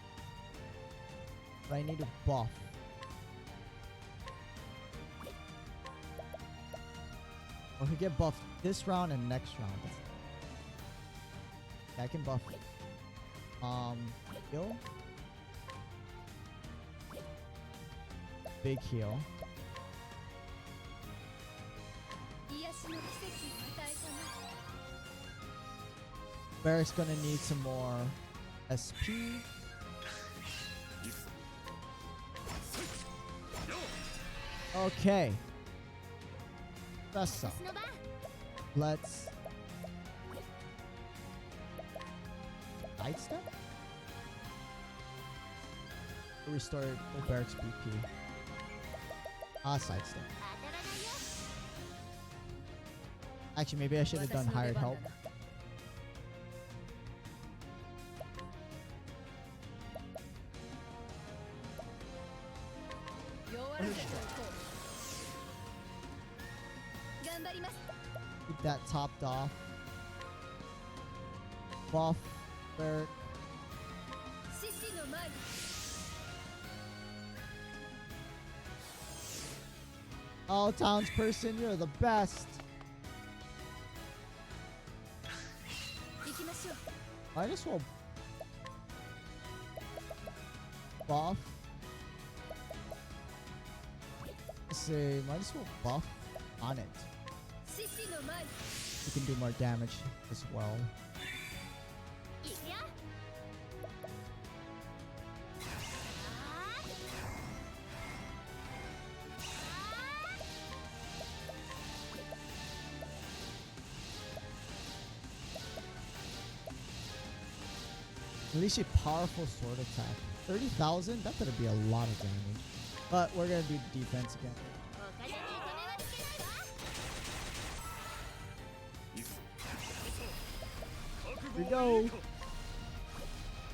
but I need a buff. Or we get buffed this round and next round. Yeah, I can buff it. Heal. Big heal. Barrick's gonna need some more SP. Okay. That's 私の番 Let's sidestep. Restore Oberic's BP. Sidestep. 当たらないよ Actually, maybe I should have done 私の hired 出番 help. だな弱らせておこう頑張ります Keep that topped off. Buff. Beric. 獅子の前に Oh, townsperson, you're the best. 行きましょう Might as well buff. Let's say, might as well buff on it. 獅子の前に You can do more damage as well. 行くよAt least a powerful sword attack. 30,000? That's gonna be a lot of damage. But we're gonna do the defense again. お金に止めはつけないわ Here we go.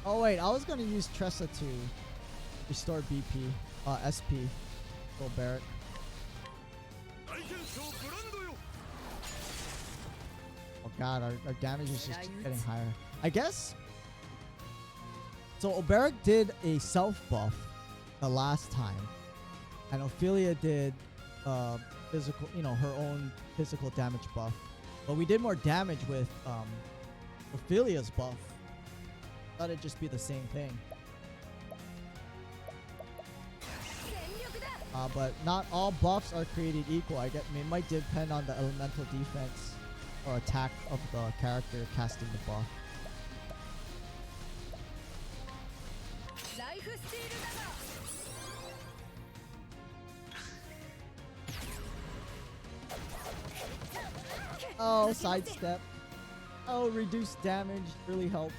Oh wait, I was gonna use Tressa to restore BP, SP. Go Barrett. 大元首ブランドよ Oh god, our damage is just getting higher. I guess. So Oberic did a self buff the last time, and Ophelia did physical, her own physical damage buff. But we did more damage with Ophelia's buff. Thought it'd just be the same thing. 全力だ But not all buffs are created equal. I it might depend on the elemental defense or attack of the character casting the buff. ライフスチールだが Oh, sidestep. Oh, reduced damage really helps.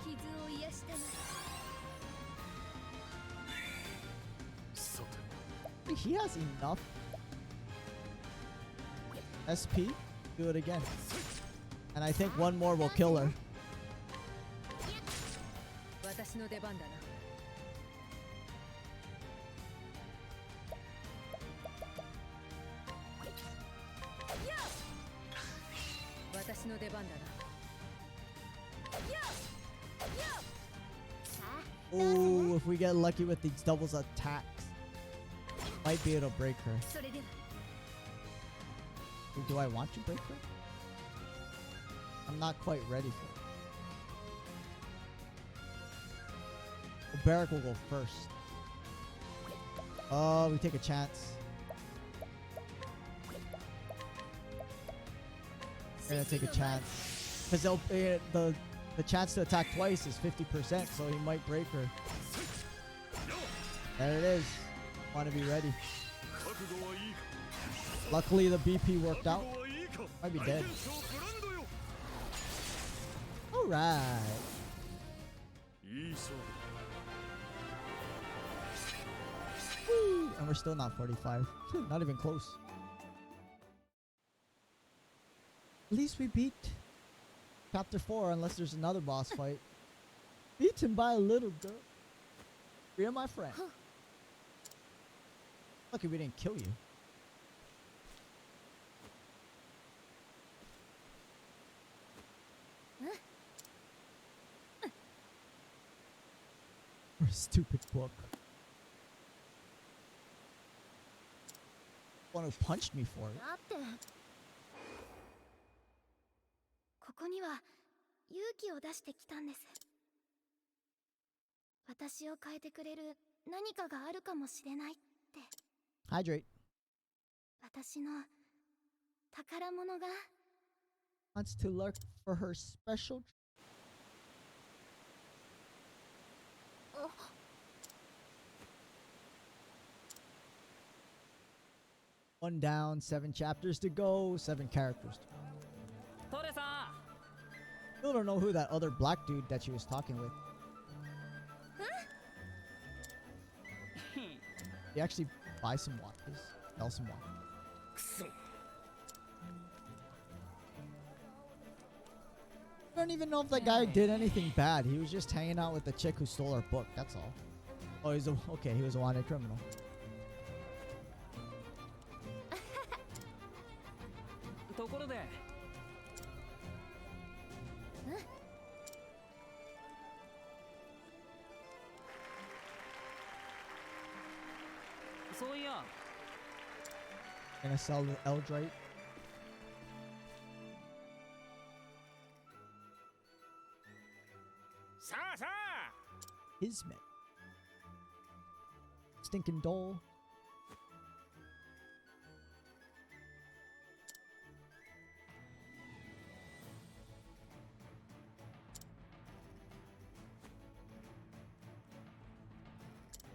傷を癒してな さ He has enough SP. Do it again. And I think one more will kill her. 私の出番だな私の出番だな Oh, if we get lucky with these doubles attacks, might be able to break her. それでは Do I want to break her? I'm not quite ready for it. Well, Barrack will go first. Oh, we take a chance. We're gonna take a chance. Because the chance to attack twice is 50%, so he might break her. There it is. Want to be ready. 覚悟はいいか Luckily, the BP worked 覚 out. 悟はいいか Might be 大 dead. 元首ブランドよ Alright. いい勝負 Woo! And we're still not 45. Not even close. At least we beat Chapter 4, unless there's another boss fight. Beat him by a little, girl. You're my friend. Lucky we didn't kill you. Or a stupid book. One who punched me for it. だってここには勇気を出してきたんです私を変えてくれる何かがあるかもしれないって Hydrate. 私の宝物が Wants to lurk for her special. One down, 7 chapters to go, 7 characters. トレさ Still don't know who that other black dude that she was talking with. You actually buy some watches, sell some watches. くそ I don't even know if that guy did anything bad. He was just hanging out with the chick who stole our book. That's all. Oh, he's okay. He was a wanted criminal. ところでそういや Gonna sell the Eldrite. さあさあ His men. Stinking Dole.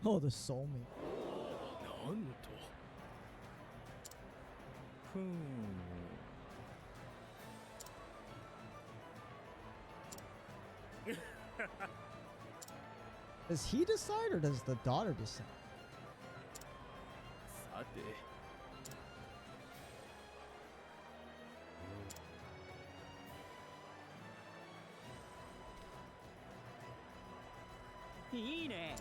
Oh, the soulmate. なんとふん Does he decide or does the daughter decide? さていいね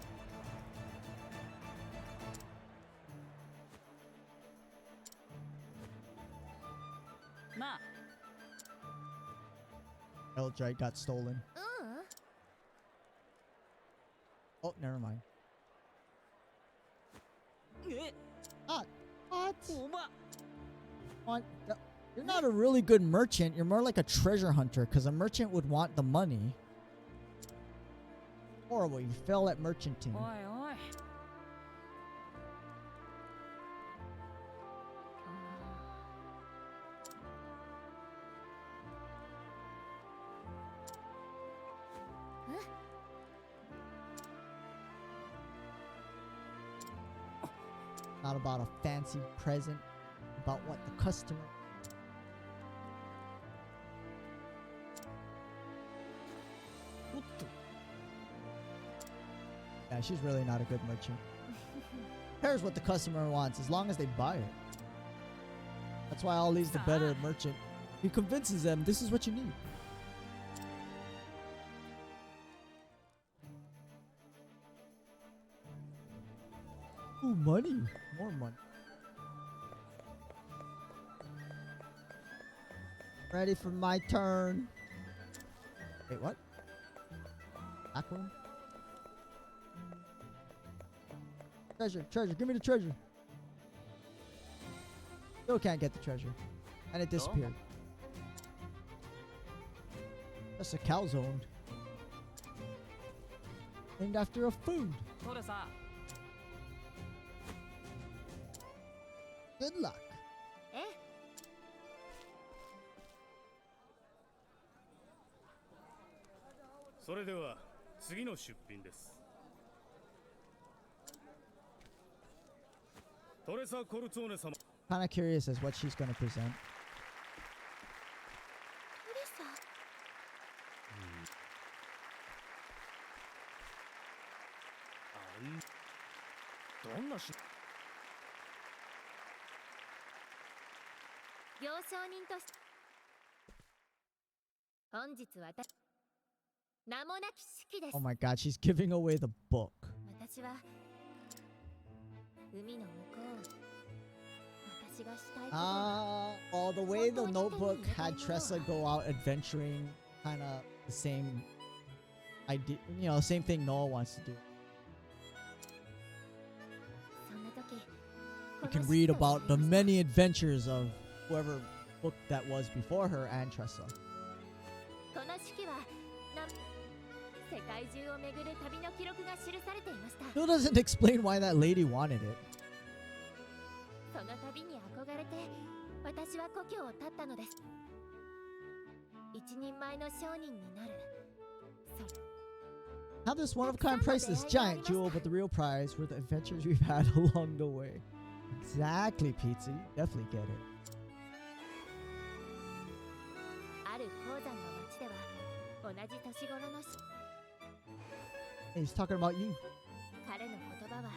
な Eldrite got stolen. ううん Oh, never mind. え What? What? おば What? You're not a really good merchant. You're more like a treasure hunter because a merchant would want the money. Horrible. You fail at merchanting. おいおい Not about a fancy present. About what the customer. Yeah, she's really not a good merchant. Cares what the customer wants as long as they buy it. That's why Ollie's the better merchant. He convinces them this is what you need. Ooh, money. More money. Ready for my turn. Wait, what? Back room? Treasure, treasure, give me the treasure. Still can't get the treasure. And it disappeared. That's a calzone. Named after a food. トレさ Good luck. えそれでは次の出品ですトレサ・コルツォーネ様 Kind of curious as what she's going to present. トレサどんなし行商人として本日は名もなき式です Oh my god, she's giving away the book. 私は海の向こう私がしたいことは Well, the way the notebook had Tressa go out adventuring, kind of the same idea, you know, same thing Noah wants to do. そんな時 You can read about the many adventures of whoever book that was before her and Tressa. この式は世界中を巡る旅の記録が記されていました Still doesn't explain why that lady wanted it. その旅に憧れて私は故郷を立ったのです一人前の商人になる Have this one-of-a-kind priceless giant jewel, but the real prize were the adventures we've had along the way. Exactly, Pizza. You definitely get it. ある鉱山の町では同じ年頃の Hey, he's talking about you. 彼の言葉は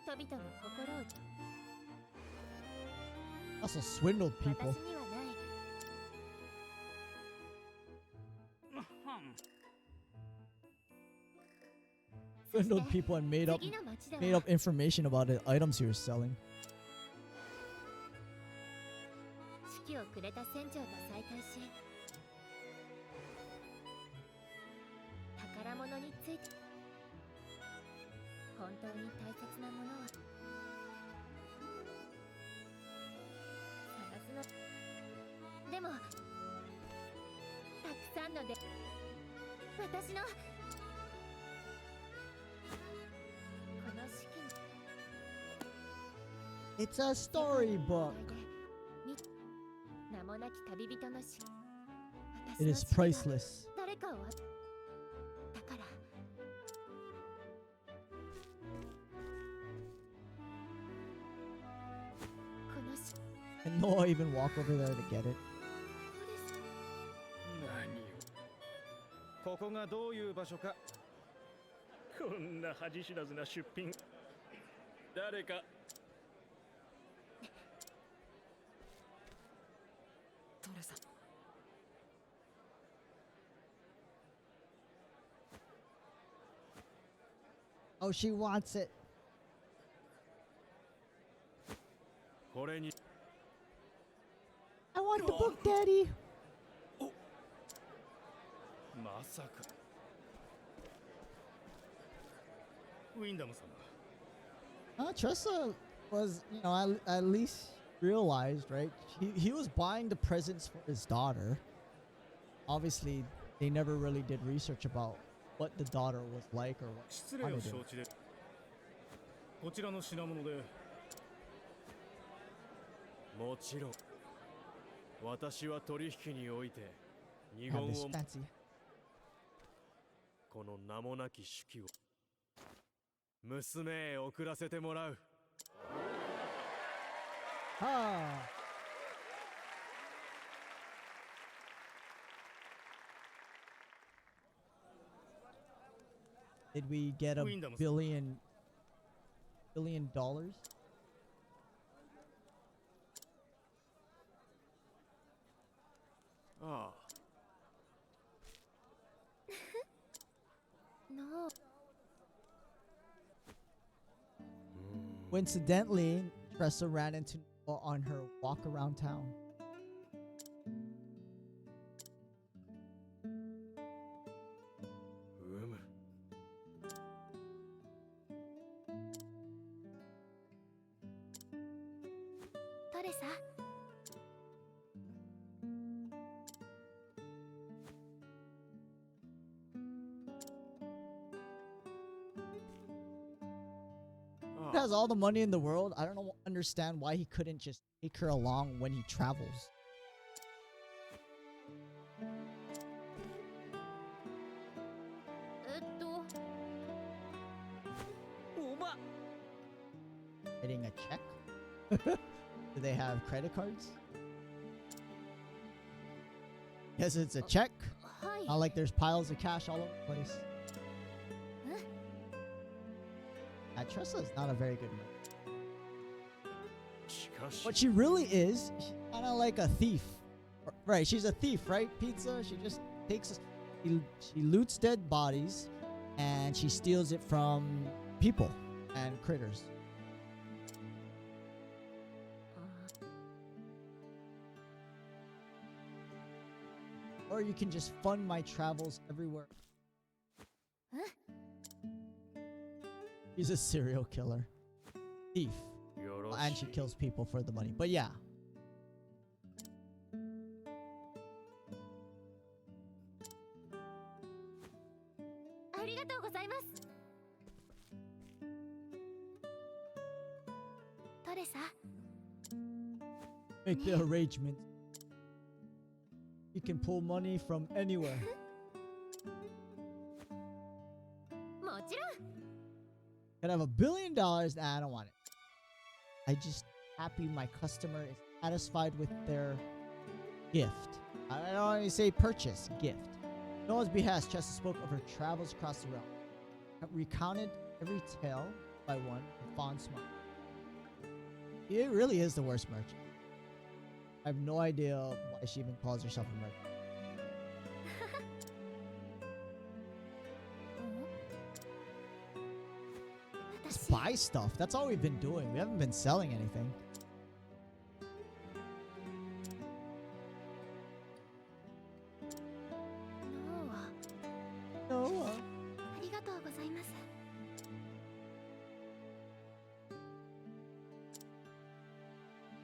人々の心を Also swindled 私 people. にはない Swindled people and made 次の町で up は information about the items he was selling. 指揮をくれた船長と再会し宝物について本当に大切なものは探すのでもたくさんので私のこの式に It's a storybook. 名もなき旅人の死 It is priceless. 誰かをだからこの死 And Noah even walk over there to get it. 何よここがどういう場所かこんな恥知らずな出品誰か トレさん Oh, she wants it. これに I want the book, Daddy. まさかウィンダム様 Tressa was, you know, at least realized, right? He was buying the presents for his daughter. Obviously, they never really did research about what the daughter was like or what 失礼を承知でこちらの品物でもちろん私は取引において二 have 言 this を fancy. この名もなき手記を娘へ送らせてもらう Ah. Did we get a Windows. billion dollars? ああ の Coincidentally, Tressa ran into Noah on her walk around town. うむ トレサ He has all the money in the world. I don't understand why he couldn't just take her along when he travels. おば Getting a check? Do they have credit cards? Yes, it's a check. はい Not like there's piles of cash all over the place. Tressa is not a very good move. しかし What she really is, she's kind of like a thief. Right, she's a thief, right? Pizza, she just takes, she loots dead bodies and she steals it from people and critters. Or you can just fund my travels everywhere. She's a serial killer. Thief. よろ And し she い kills people for the money. But yeah. ありがとうございますトレサ Make the arrangements. You can pull money from anywhere. もちろん Can I have $1 billion? Nah, I don't want it. I just happy my customer is satisfied with their gift. I don't want to say purchase, gift. No one's behest, Chester spoke of her travels across the realm. Recounted every tale by one with fond smile. It really is the worst merchant. I have no idea why she even calls herself a merchant. Just buy stuff. That's all we've been doing. We haven't been selling anything. No. ありがとうございます。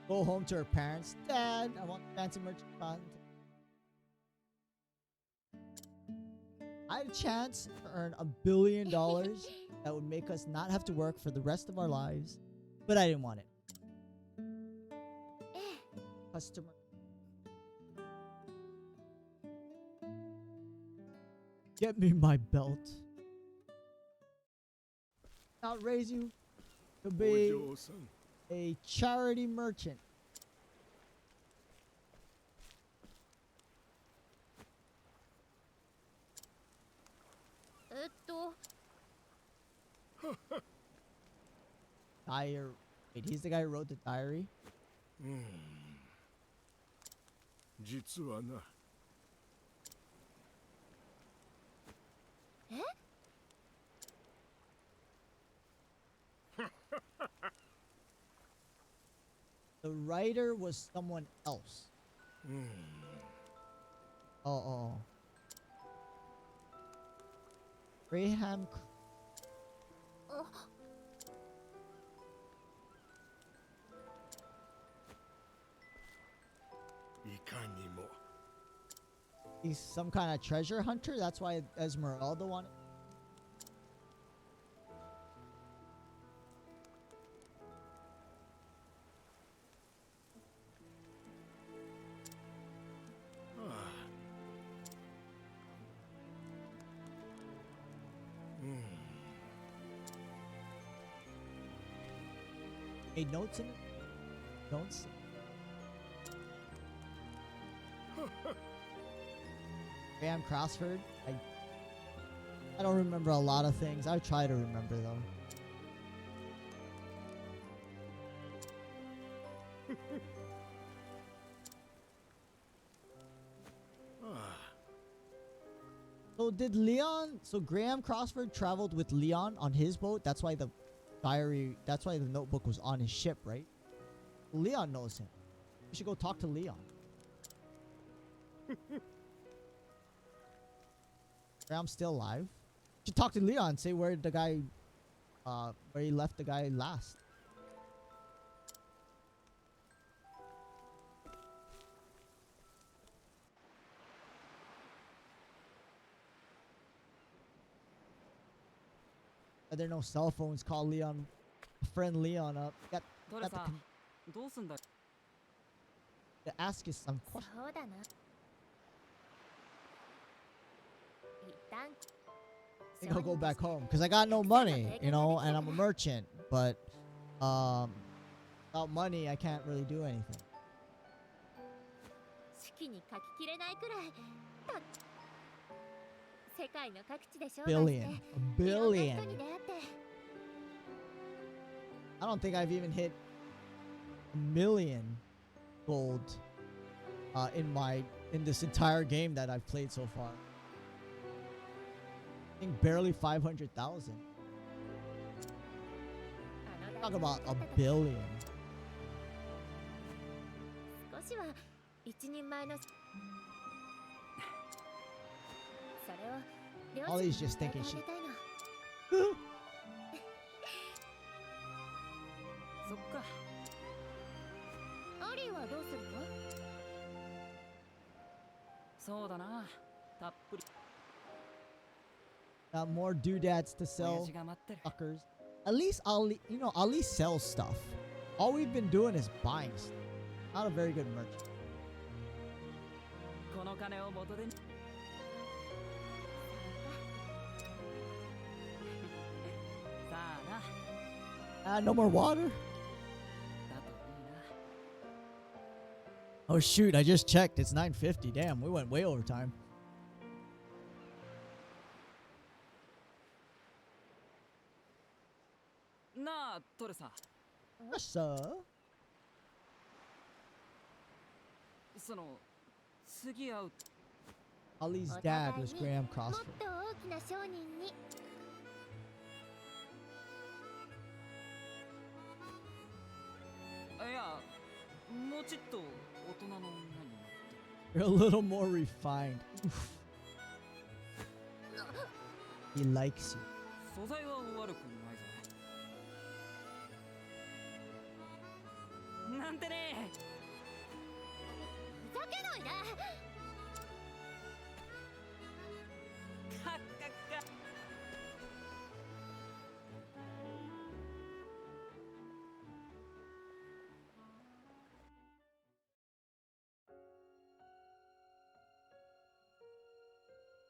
Go home to her parents. Dad, I want fancy merchant content. I had a chance to earn $1 billion that would make us not have to work for the rest of our lives, but I didn't want it. ええ、 Customer. Get me my belt. Not raise you to be a charity merchant. Diary. Wait, he's the guy who wrote the diary? 実はな。 え？ The writer was someone else. Oh. Graham. あ、 いかにも。 He's some kind of treasure hunter. That's why Esmeralda wanted. Made notes in it? Notes? Graham Crossford? I don't remember a lot of things. I try to remember though. So did Leon, so Graham Crossford traveled with Leon on his boat? That's why the diary, that's why the notebook was on his ship, right? Leon knows him. We should go talk to Leon. Graham's still alive. We should talk to Leon, say where the guy, where he left the guy last. There are no cell phones. Call Leon, friend Leon up. Got どれ got the さ con- どうすんだ to ask you some そ questions. うだな。一旦 I think I'll go back home because I got no money, you know, and I'm a merchant. But without money, I can't really do anything. 式に書ききれないくらい世界の各地で商売して Billion, a いろんな billion. 人に出会って I don't think I've even hit a million gold in this entire game that I've played so far. I think barely 500,000. あ Talk の about 大 a 学 billion. 少しは一人前のそれを両 Ollie's 親に just 伝え thinking てあ she. げたいの。そっかアリーはどうするの？そうだなたっぷり Got more doodads to 親 sell. 父が待ってる Fuckers. At least Ali sells stuff. All we've been doing is buying stuff. Not a very good merchant. この金を元手にさあな No more water. だといいな Oh shoot, I just checked. It's 9:50. Damn, we went way over time. Na, Toreさん。What's up? その次会う Ollie's お dad 互い was に Graham もっ Crossford. と大きな商人に。いや、もうちょっと大人の女になって You're a little more refined. Oof. He likes you. 素材は悪くないぞ。なんてね。ふざけないで。カッカッカ。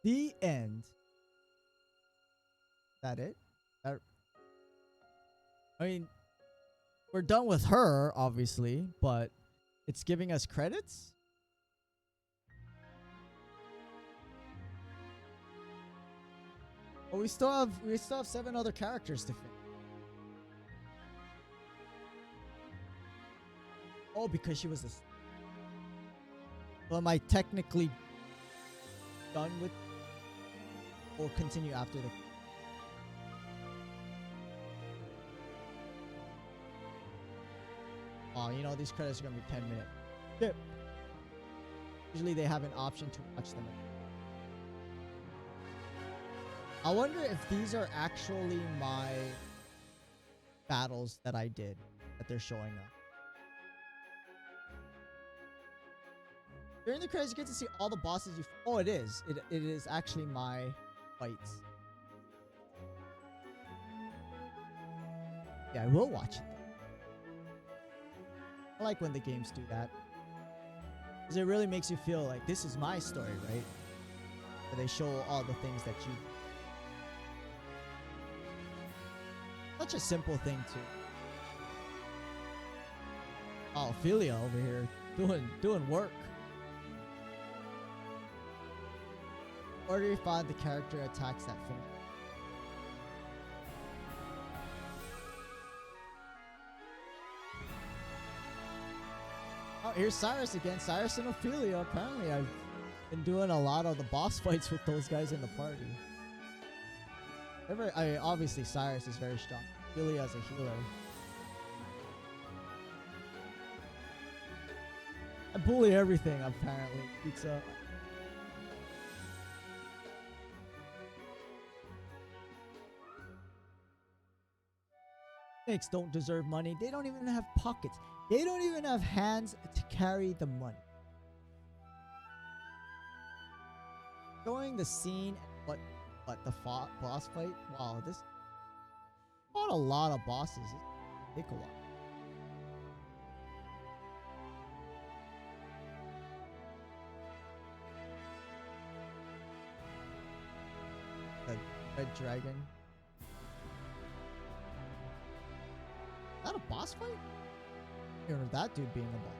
The end. That it? I mean, we're done with her, obviously, but it's giving us credits? But we still have 7 other characters to finish. Oh, because she was this. Well, am I technically done with, or continue after the? Oh, you know, these credits are gonna be 10 minutes. Yep. Usually they have an option to watch them. I wonder if these are actually my battles that I did that they're showing up. During the credits, you get to see all the bosses you. Oh, it is. It is actually my fights. Yeah, I will watch it. I like when the games do that. Because it really makes you feel like this is my story, right? Where they show all the things that you... Such a simple thing, too. Oh, Ophelia over here doing work. Order you find the character attacks that finish. Oh, here's Cyrus again. Cyrus and Ophelia. Apparently, I've been doing a lot of the boss fights with those guys in the party. Obviously, Cyrus is very strong. Ophelia as a healer. I bully everything, apparently. Pizza. Snakes don't deserve money. They don't even have pockets. They don't even have hands to carry the money. Showing the scene, what the boss fight? Wow, this fought a lot of bosses. It take a while. The red dragon. Is that a boss fight? Or that dude being a boss?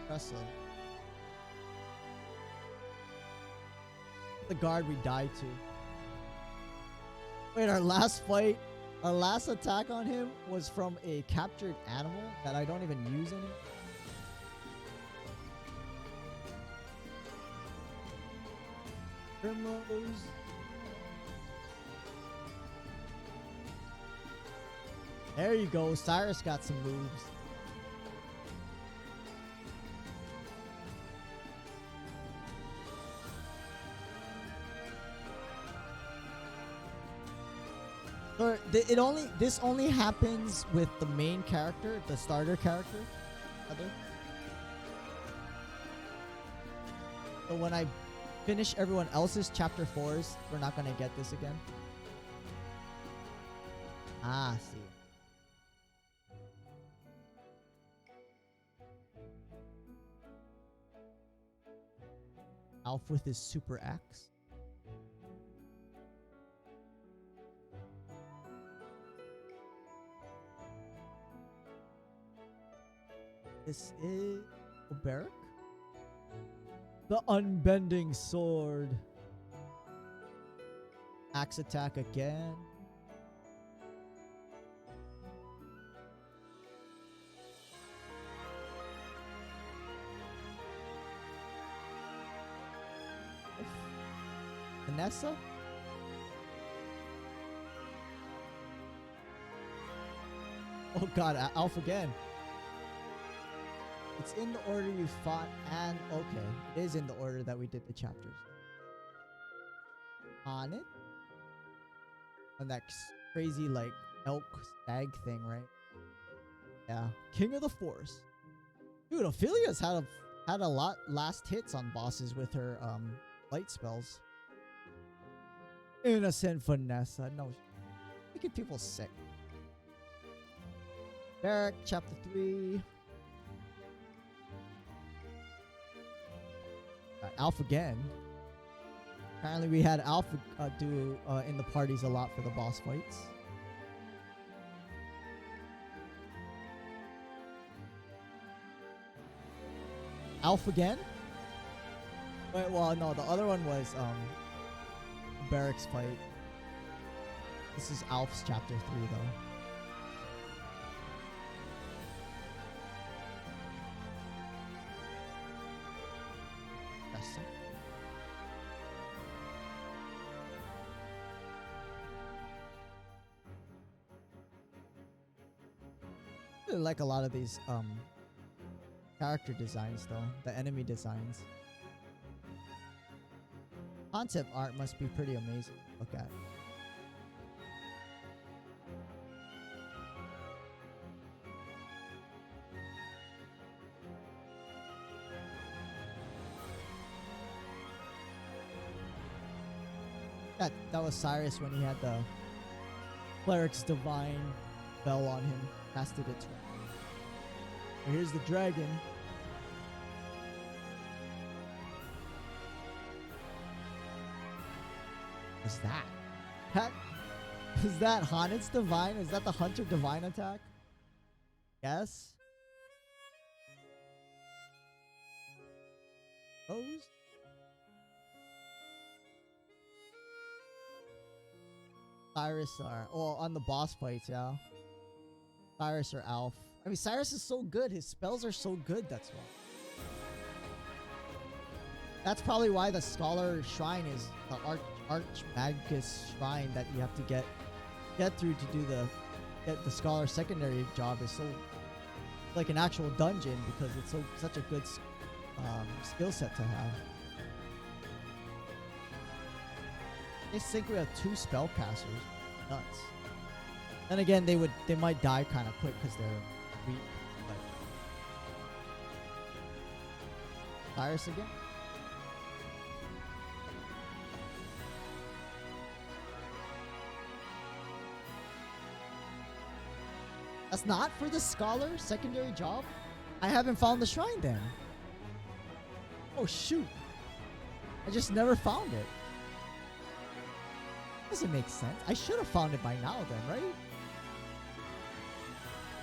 Impressive. The guard we died to. Wait, our last fight, our last attack on him was from a captured animal that I don't even use anymore. Primrose. There you go. Cyrus got some moves. So this only happens with the main character, the starter character. So when I finish everyone else's chapter 4s, we're not gonna get this again. Ah, see. Alf with his super axe. This is Oberic? The unbending sword. Axe attack again. Vanessa? Oh god, Alpha again. It's in the order you fought and okay. It is in the order that we did the chapters. On it? And that crazy like elk stag thing, right? Yeah. King of the Force. Dude, Ophelia's had a lot last hits on bosses with her light spells. Innocent Vanessa. No, making people sick. Barrack, chapter 3. Alpha again. Apparently we had Alpha do in the parties a lot for the boss fights. Alpha again? Wait, well, no, the other one was Barrack's fight. This is Alph's chapter 3 though. Interesting. I really like a lot of these character designs though, the enemy designs. Concept art must be pretty amazing to look at. That was Cyrus when he had the Cleric's Divine Bell on him, casted it twice. Here's the dragon. What's that? Is that Hanet's Divine? Is that the Hunter Divine attack? Yes. Rose? Cyrus are... Oh, on the boss fights, yeah. Cyrus or Alf. I mean, Cyrus is so good. His spells are so good, that's why. That's probably why the Scholar Shrine is the Archmagus Shrine that you have to get through to do the Scholar secondary job is so like an actual dungeon because it's such a good skill set to have. I think we have 2 spellcasters. Nuts. Then again, they might die kind of quick because they're weak. But Cyrus again. That's not for the Scholar secondary job? I haven't found the shrine then. Oh shoot. I just never found it. Doesn't make sense. I should have found it by now then,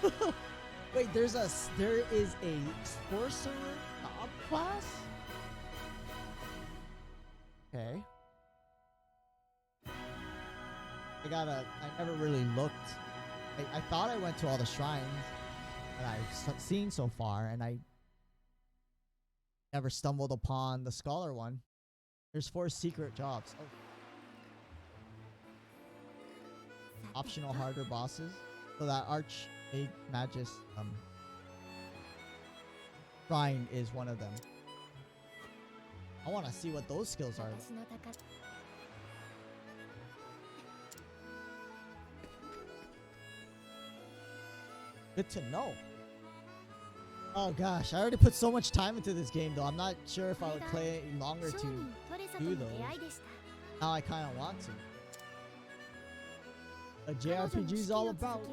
right? Wait, there is a sorcerer job class? Okay. I never really looked. I thought I went to all the shrines that I've seen so far, and I never stumbled upon the Scholar one. There's 4 secret jobs. Oh. Optional harder bosses. So that Archmagus shrine is one of them. I want to see what those skills are. Good to know. Oh gosh, I already put so much time into this game though. I'm not sure if I would play it longer to do those. Now I kind of want to. A JRPG is all about. 「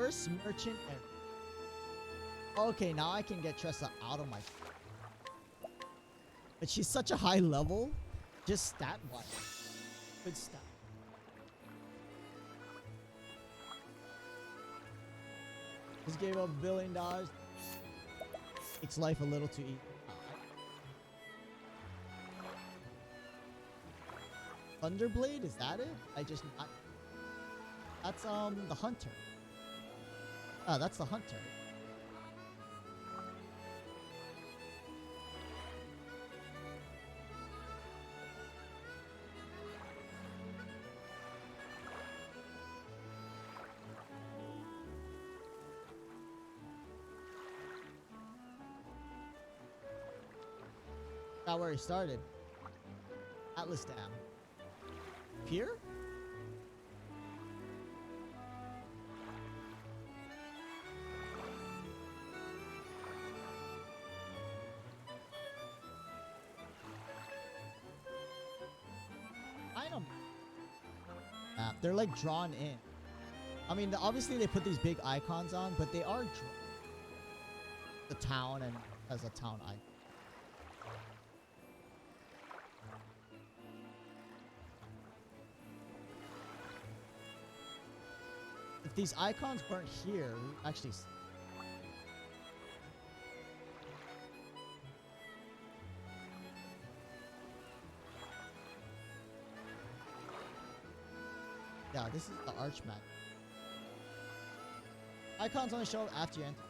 First merchant ever. Okay, now I can get Tressa out of my... But she's such a high level. Just stat-wise. Good stat. Just gave up $1 billion. Makes life a little too easy. Thunderblade, is that it? I just not. That's the hunter. Ah, that's the hunter. Not where he started. Atlas Dam. Here? Item. They're like drawn in. I mean, obviously they put these big icons on, but they are drawn. The town and as a town icon. If these icons weren't here, we actually... Yeah, this is the Archmag. Icons only show up after you enter.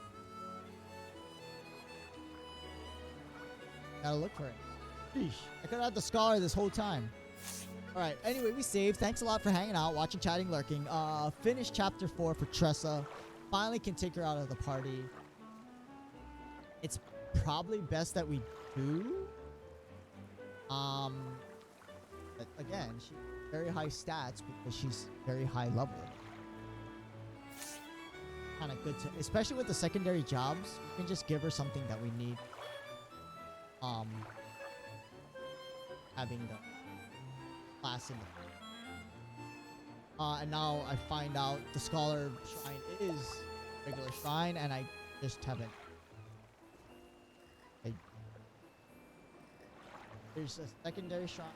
Gotta look for it. Sheesh. I could have had the scholar this whole time. Alright, anyway, we saved. Thanks a lot for hanging out, watching, chatting, lurking. Finished chapter 4 for Tressa. Finally can take her out of the party. It's probably best that we do. But again, she's very high stats because she's very high level. Kind of good to, especially with the secondary jobs, we can just give her something that we need. Having the class in the and now I find out the scholar shrine is regular shrine and I just haven't there's a secondary shrine.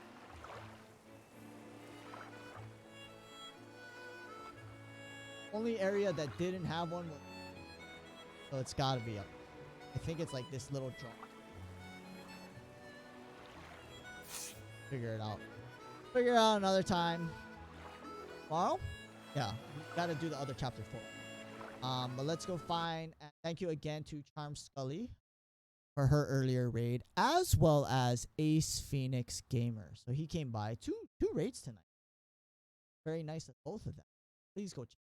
Only area that didn't have one was, so it's gotta be up. I think it's like this little drop. Figure it out. Figure it out another time. Tomorrow? Yeah. We gotta do the other chapter 4. But let's go find. Thank you again to Charm Scully for her earlier raid, as well as Ace Phoenix Gamer. So he came by. Two raids tonight. Very nice of both of them. Please go check.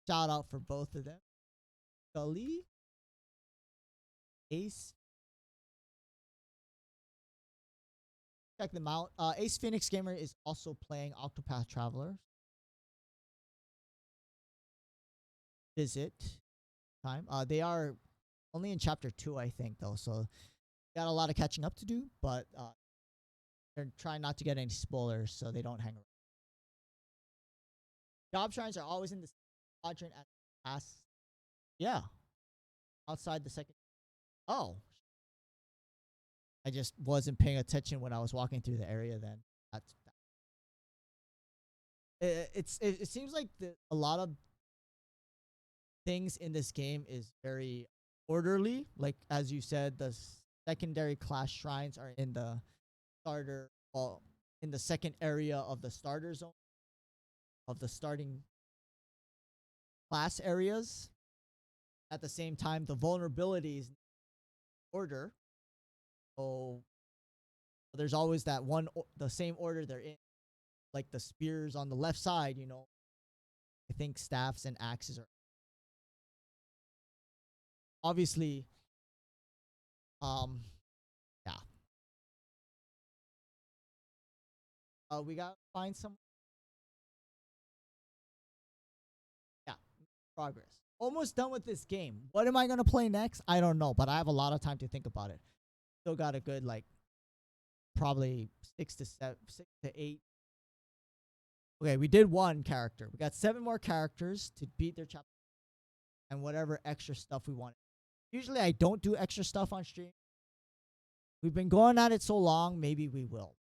Shout out for both of them. Scully. Ace. Check them out. Ace Phoenix Gamer is also playing Octopath Traveler. Visit time. They are only in chapter 2, I think, though. So got a lot of catching up to do, but they're trying not to get any spoilers, so they don't hang around. Job shrines are always in the quadrant at last. Yeah, outside the second. Oh. I just wasn't paying attention when I was walking through the area then. It seems like a lot of things in this game is very orderly. Like, as you said, the secondary class shrines are in the starter, well, in the second area of the starter zone, of the starting class areas. At the same time, the vulnerabilities order. So there's always that one, the same order they're in. Like the spears on the left side, you know. I think staffs and axes are obviously, yeah. We gotta find some. Yeah, progress. Almost done with this game. What am I gonna play next? I don't know, but I have a lot of time to think about it. Still got a good, like, probably 6 to 8 Okay, we did one character. We got 7 more characters to beat their chapter and whatever extra stuff we want. Usually I don't do extra stuff on stream. We've been going at it so long, maybe we will.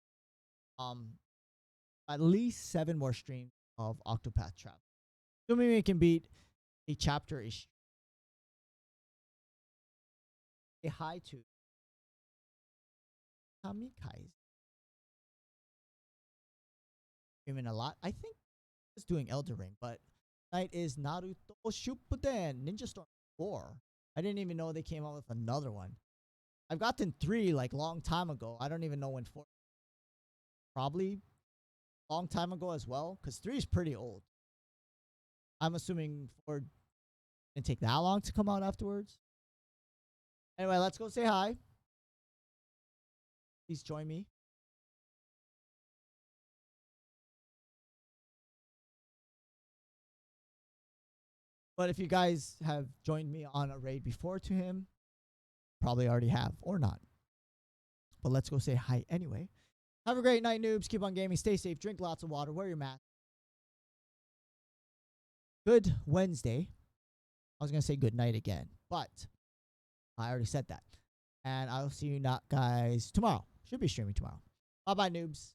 At least 7 more streams of Octopath Travel. Assuming we can beat a chapter-ish. Say hi to Kamikaze. Streaming a lot. I think it's doing Elder Ring, but tonight is Naruto Shippuden Ninja Storm 4. I didn't even know they came out with another one. I've gotten 3 like long time ago. I don't even know when 4. Probably long time ago as well, because 3 is pretty old. I'm assuming 4 didn't take that long to come out afterwards. Anyway, let's go say hi. Please join me. But if you guys have joined me on a raid before to him, probably already have or not. But let's go say hi anyway. Have a great night, noobs. Keep on gaming. Stay safe. Drink lots of water. Wear your mask. Good Wednesday. I was going to say good night again, but I already said that. And I'll see you not guys tomorrow. Should be streaming tomorrow. Bye-bye, noobs.